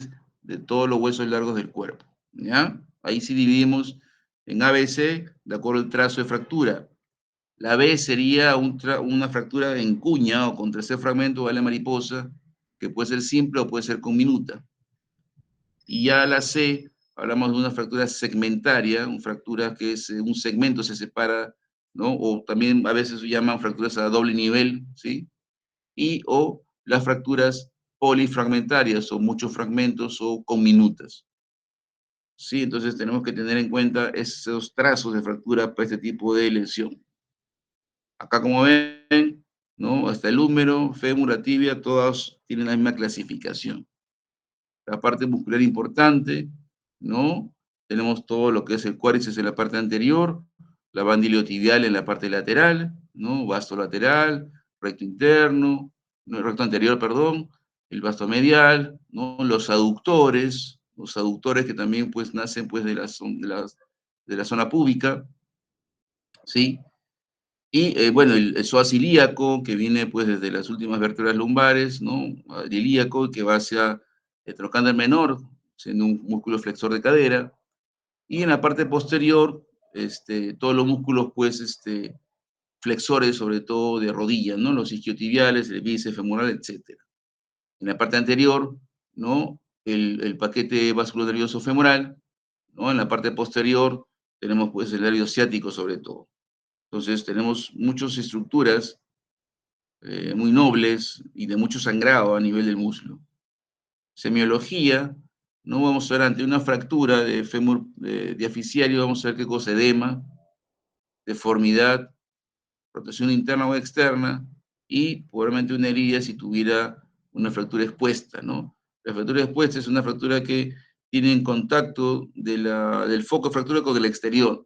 de todos los huesos largos del cuerpo, ¿ya? Ahí sí dividimos en ABC, de acuerdo al trazo de fractura. La B sería una fractura en cuña o con tercer fragmento de la mariposa, que puede ser simple o puede ser con minuta. Y ya la C, hablamos de una fractura segmentaria, una fractura que es un segmento se separa, ¿no? O también a veces se llaman fracturas a doble nivel, ¿sí? Y o las fracturas polifragmentarias o muchos fragmentos o con minutas. Sí, entonces tenemos que tener en cuenta esos trazos de fractura para este tipo de lesión. Acá como ven, ¿no? Hasta el húmero, fémur, la tibia, todos tienen la misma clasificación. La parte muscular importante, ¿no? Tenemos todo lo que es el cuádriceps en la parte anterior, la banda iliotibial en la parte lateral, ¿no? Vasto lateral, recto interno, no, recto anterior, perdón, el vasto medial, ¿no? Los aductores que también pues nacen pues de la zona púbica, ¿sí? Y bueno, el psoas ilíaco, que viene pues desde las últimas vértebras lumbares, ¿no? El ilíaco, que va hacia el trocánter menor, siendo un músculo flexor de cadera. Y en la parte posterior, todos los músculos pues flexores, sobre todo de rodilla, ¿no? Los isquiotibiales, el bíceps femoral, etc. En la parte anterior, ¿no? El paquete vasculonervioso femoral, ¿no? En la parte posterior tenemos pues el nervio ciático sobre todo. Entonces tenemos muchas estructuras muy nobles y de mucho sangrado a nivel del muslo. Semiología, no vamos a ver ante una fractura de fémur diafisiario, vamos a ver qué cosa, edema, deformidad, rotación interna o externa, y probablemente una herida si tuviera una fractura expuesta, ¿no? La fractura expuesta es una fractura que tiene en contacto del foco de fractura con el exterior,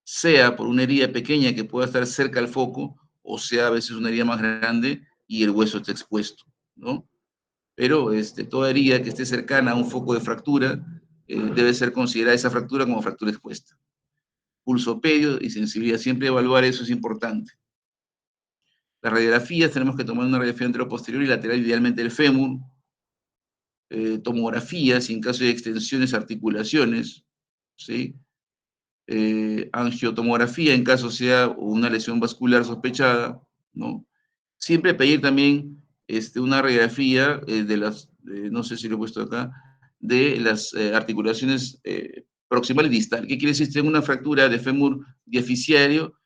sea por una herida pequeña que pueda estar cerca al foco, o sea a veces una herida más grande y el hueso está expuesto, ¿no? Pero toda herida que esté cercana a un foco de fractura debe ser considerada esa fractura como fractura expuesta. Pulsopedio y sensibilidad, siempre evaluar eso es importante. Las radiografías, tenemos que tomar una radiografía anteroposterior y lateral, idealmente el fémur. Tomografías, en caso de extensiones, articulaciones, ¿sí? Angiotomografía en caso sea una lesión vascular sospechada, ¿no? Siempre pedir también una radiografía no sé si lo he puesto acá, de las articulaciones proximal y distal. ¿Qué quiere decir? Si tengo una fractura de fémur diafisiario,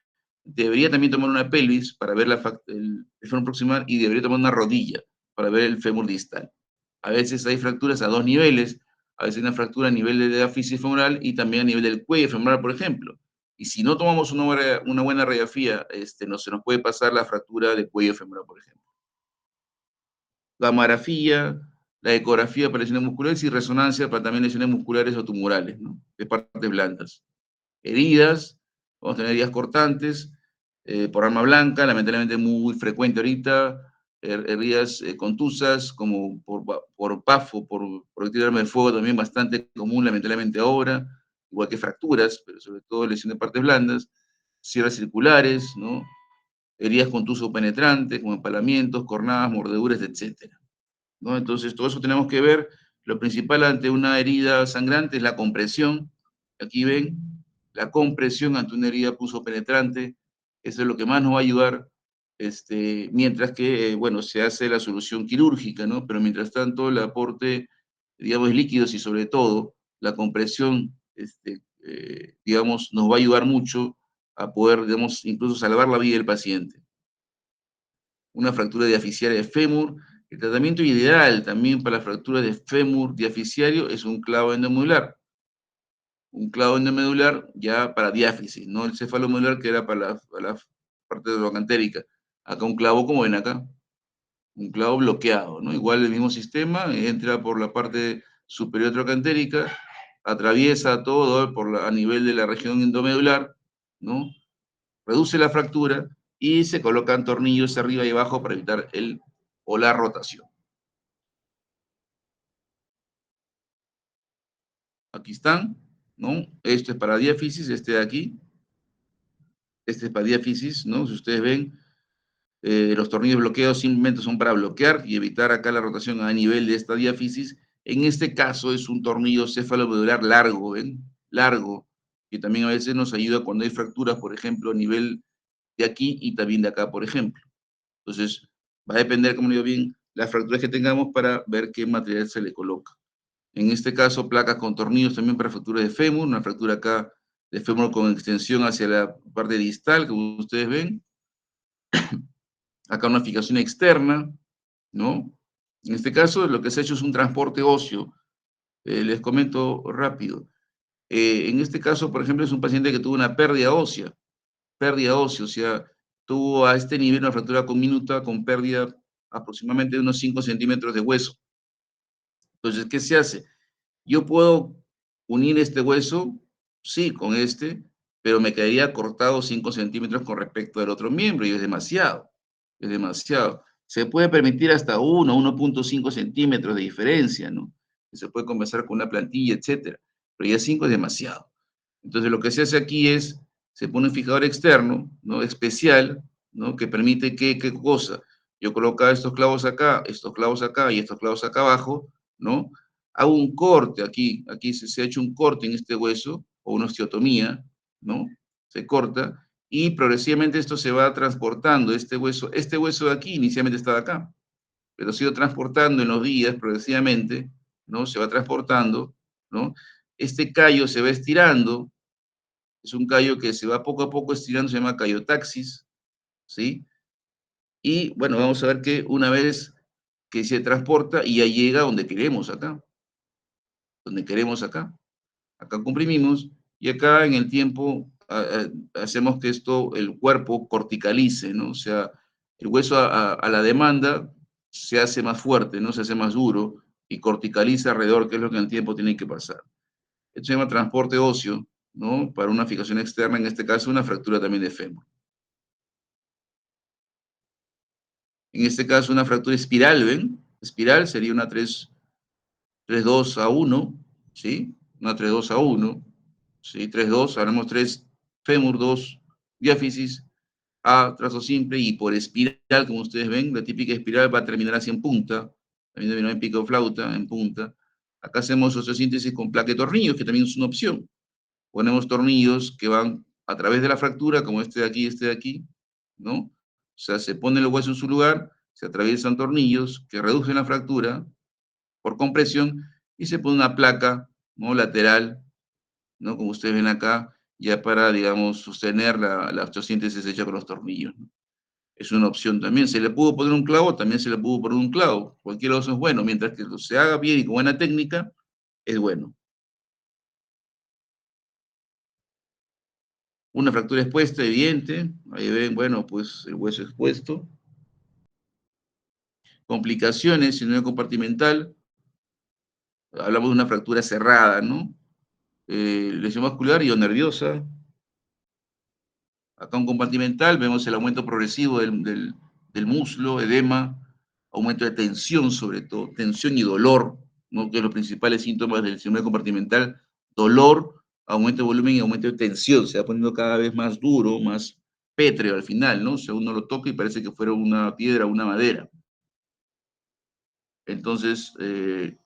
debería también tomar una pelvis para ver el fémur proximal y debería tomar una rodilla para ver el fémur distal. A veces hay fracturas a dos niveles, a veces hay una fractura a nivel de la diáfisis femoral y también a nivel del cuello femoral, por ejemplo. Y si no tomamos una buena radiografía, no se nos puede pasar la fractura de cuello femoral, por ejemplo. Gamografía, la ecografía para lesiones musculares y resonancia para también lesiones musculares o tumorales, ¿no? De partes blandas. Heridas, vamos a tener heridas cortantes, por arma blanca, lamentablemente muy frecuente ahorita, heridas contusas, como por PAFO, por proyectil de arma de fuego, también bastante común, lamentablemente ahora, igual que fracturas, pero sobre todo lesiones de partes blandas, cierres circulares, ¿no? Heridas contuso penetrantes, como empalamientos, cornadas, mordeduras, etcétera, ¿no? Entonces, todo eso tenemos que ver. Lo principal ante una herida sangrante es la compresión. Aquí ven, la compresión ante una herida punzopenetrante, eso es lo que más nos va a ayudar, mientras que, bueno, se hace la solución quirúrgica, ¿no? Pero mientras tanto, el aporte, digamos, líquidos y sobre todo la compresión, digamos, nos va a ayudar mucho a poder, digamos, incluso salvar la vida del paciente. Una fractura diafisiaria de fémur El tratamiento ideal también para la fractura de fémur diaficiario es un clavo endomedular. Un clavo endomedular ya para diáfisis, no el cefalomedular que era para la parte trocantérica. Acá un clavo como ven acá, un clavo bloqueado, ¿no? Igual el mismo sistema, entra por la parte superior trocantérica, atraviesa todo a nivel de la región endomedular, ¿no? Reduce la fractura y se colocan tornillos arriba y abajo para evitar o la rotación. Aquí están, ¿no? Esto es para diáfisis, este de aquí, este es para diáfisis, ¿no? Si ustedes ven, los tornillos bloqueados simplemente son para bloquear y evitar acá la rotación a nivel de esta diáfisis. En este caso es un tornillo cefalomedular largo, ¿ven? Largo, que también a veces nos ayuda cuando hay fracturas, por ejemplo, a nivel de aquí y también de acá, por ejemplo. Entonces, va a depender, como digo bien, las fracturas que tengamos para ver qué material se le coloca. En este caso, placas con tornillos también para fracturas de fémur, una fractura acá de fémur con extensión hacia la parte distal, como ustedes ven. Acá una fijación externa, ¿no? En este caso, lo que se ha hecho es un transporte óseo. Les comento rápido. En este caso, por ejemplo, es un paciente que tuvo una pérdida ósea, o sea, tuvo a este nivel una fractura conminuta con pérdida aproximadamente de unos 5 centímetros de hueso. Entonces, ¿qué se hace? Yo puedo unir este hueso, sí, con este, pero me quedaría cortado 5 centímetros con respecto al otro miembro y es demasiado, es demasiado. Se puede permitir hasta 1,5 centímetros de diferencia, ¿no? Se puede conversar con una plantilla, etcétera, pero ya 5 es demasiado. Entonces lo que se hace aquí es, se pone un fijador externo, ¿no? Especial, ¿no? Que permite que, ¿qué cosa? Yo coloco estos clavos acá y estos clavos acá abajo, ¿no? Hago un corte aquí se ha hecho un corte en este hueso, o una osteotomía, ¿no? Se corta, y progresivamente esto se va transportando, este hueso de aquí inicialmente estaba acá, pero se ha ido transportando en los días progresivamente, ¿no? Se va transportando, ¿no? Este callo se va estirando, es un callo que se va poco a poco estirando, se llama callotaxis, ¿sí? Y bueno, vamos a ver que una vez que se transporta y ya llega donde queremos acá, donde queremos acá. Acá comprimimos y acá en el tiempo hacemos que el cuerpo corticalice, ¿no? O sea, el hueso a la demanda se hace más fuerte, ¿no? Se hace más duro y corticaliza alrededor, que es lo que en el tiempo tiene que pasar. Esto se llama transporte óseo, ¿no? Para una fijación externa, en este caso una fractura también de fémur. En este caso una fractura espiral, ¿ven? Espiral sería una 3-2-1, ¿sí? Una 3-2-1, ¿sí? 3-2, haremos 3 fémur, 2 diáfisis, A, trazo simple, y por espiral, como ustedes ven, la típica espiral va a terminar así en punta, también terminó en pico flauta, en punta. Acá hacemos osteosíntesis con placa de tornillos, que también es una opción. Ponemos tornillos que van a través de la fractura, como este de aquí, ¿no? O sea, se pone el hueso en su lugar, se atraviesan tornillos que reducen la fractura por compresión y se pone una placa, ¿no? Lateral, ¿no? Como ustedes ven acá, ya para, digamos, sostener la osteosíntesis hecha con los tornillos, ¿no? Es una opción también. ¿Se le pudo poner un clavo? También se le pudo poner un clavo. Cualquier cosa es bueno, mientras que se haga bien y con buena técnica, es bueno. Una fractura expuesta, evidente. Ahí ven, bueno, pues el hueso expuesto. Complicaciones, síndrome compartimental. Hablamos de una fractura cerrada, ¿no? Lesión vascular y o nerviosa. Acá un compartimental, vemos el aumento progresivo del muslo, edema, aumento de tensión sobre todo, tensión y dolor, ¿no? Que es los principales síntomas del síndrome compartimental, dolor, aumento de volumen y aumento de tensión, se va poniendo cada vez más duro, más pétreo al final, ¿no? O sea, uno lo toca y parece que fuera una piedra, una madera. Entonces,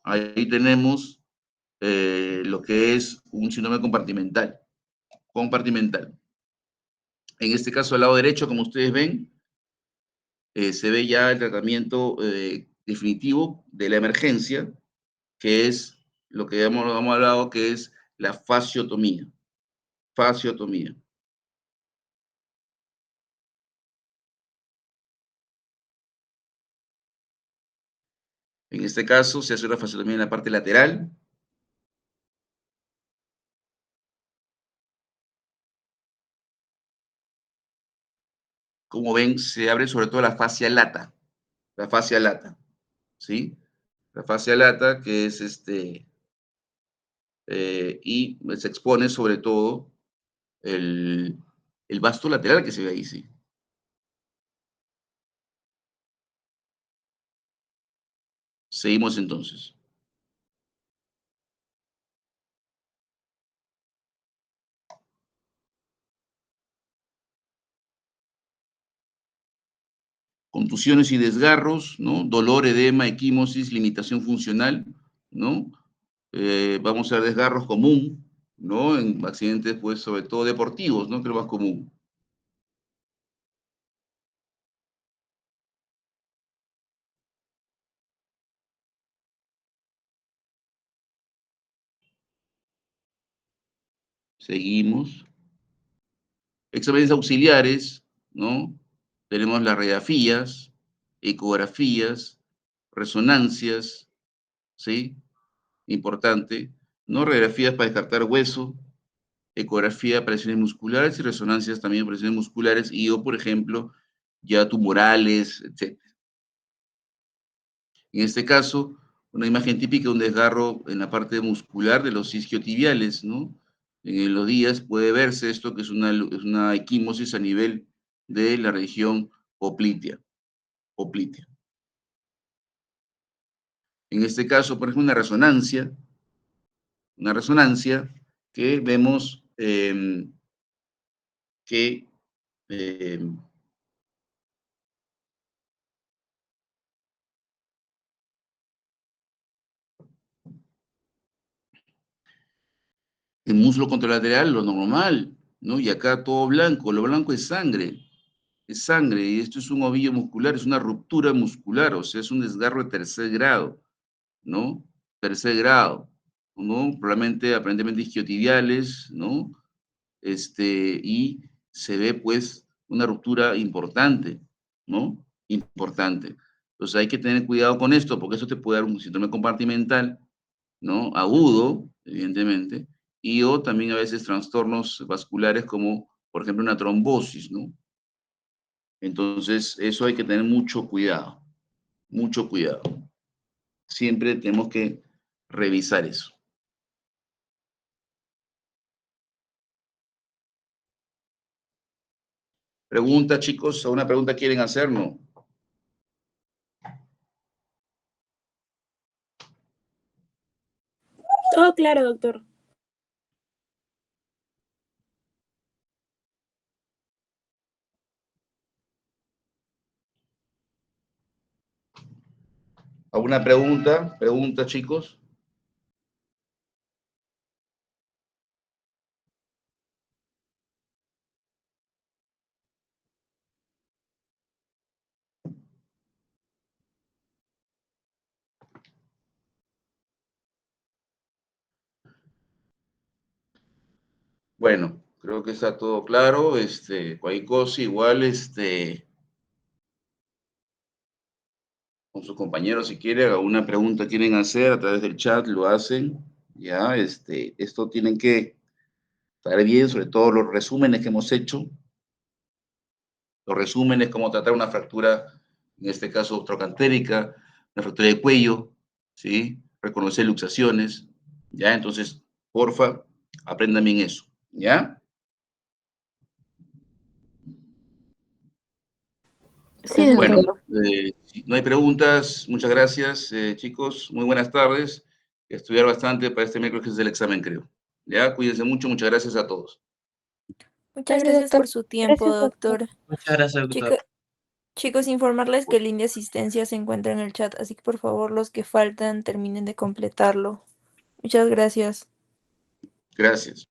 ahí tenemos lo que es un síndrome compartimental. Compartimental. En este caso, al lado derecho, como ustedes ven, se ve ya el tratamiento definitivo de la emergencia, que es lo que hemos hablado, que es la fasciotomía. Fasciotomía. En este caso se hace una fasciotomía en la parte lateral. Como ven, se abre sobre todo la fascia lata, ¿sí? La fascia lata, que es y se expone sobre todo el, el vasto lateral que se ve ahí, sí. Seguimos entonces. Contusiones y desgarros, ¿no? Dolor, edema, equimosis, limitación funcional, ¿no? Vamos a ver desgarros común, ¿no? En accidentes, pues, sobre todo deportivos, ¿no? Que es lo más común. Seguimos. Exámenes auxiliares, ¿no? Tenemos las radiografías, ecografías, resonancias, ¿sí? Importante, ¿no? Radiografías para descartar hueso, ecografía para lesiones musculares y resonancias también para lesiones musculares y o, por ejemplo, ya tumorales, etc. En este caso, una imagen típica de un desgarro en la parte muscular de los isquiotibiales, ¿no? En los días puede verse esto que es una equimosis a nivel de la región poplitea. En este caso, por ejemplo, una resonancia que vemos que eh, el muslo contralateral, lo normal, ¿no? Y acá todo blanco, lo blanco es sangre, y esto es un ovillo muscular, es una ruptura muscular, o sea, es un desgarro de tercer grado, ¿no? Tercer grado, ¿no? Probablemente, aparentemente isquiotibiales, ¿no? Y se ve, pues, una ruptura importante, ¿no? Importante. Entonces hay que tener cuidado con esto, porque eso te puede dar un síndrome compartimental, ¿no? Agudo, evidentemente, y o también a veces trastornos vasculares como, por ejemplo, una trombosis, ¿no? Entonces, eso hay que tener mucho cuidado, mucho cuidado. Siempre tenemos que revisar eso. Pregunta, chicos, ¿alguna pregunta quieren hacer? No. Todo claro, doctor. ¿Alguna pregunta? Pregunta, chicos. Bueno, creo que está todo claro. Cualquier cosa igual, con sus compañeros, si quieren, alguna pregunta quieren hacer a través del chat, lo hacen. Ya, esto tienen que estar bien, sobre todo los resúmenes que hemos hecho, los resúmenes, cómo tratar una fractura, en este caso trocantérica, una fractura de cuello, ¿sí? Reconocer luxaciones, ¿ya? Entonces, porfa, aprendan bien eso, ¿ya? Sí, Bueno, doctor. si no hay preguntas, muchas gracias, chicos, muy buenas tardes. Estudiar bastante para este miércoles que es el examen, creo. ¿Ya? Cuídense mucho, muchas gracias a todos. Muchas gracias por su tiempo, Gracias, doctor. doctor. Muchas gracias, doctor. Chicos, informarles que el link de asistencia se encuentra en el chat, así que por favor los que faltan terminen de completarlo. Muchas gracias. Gracias.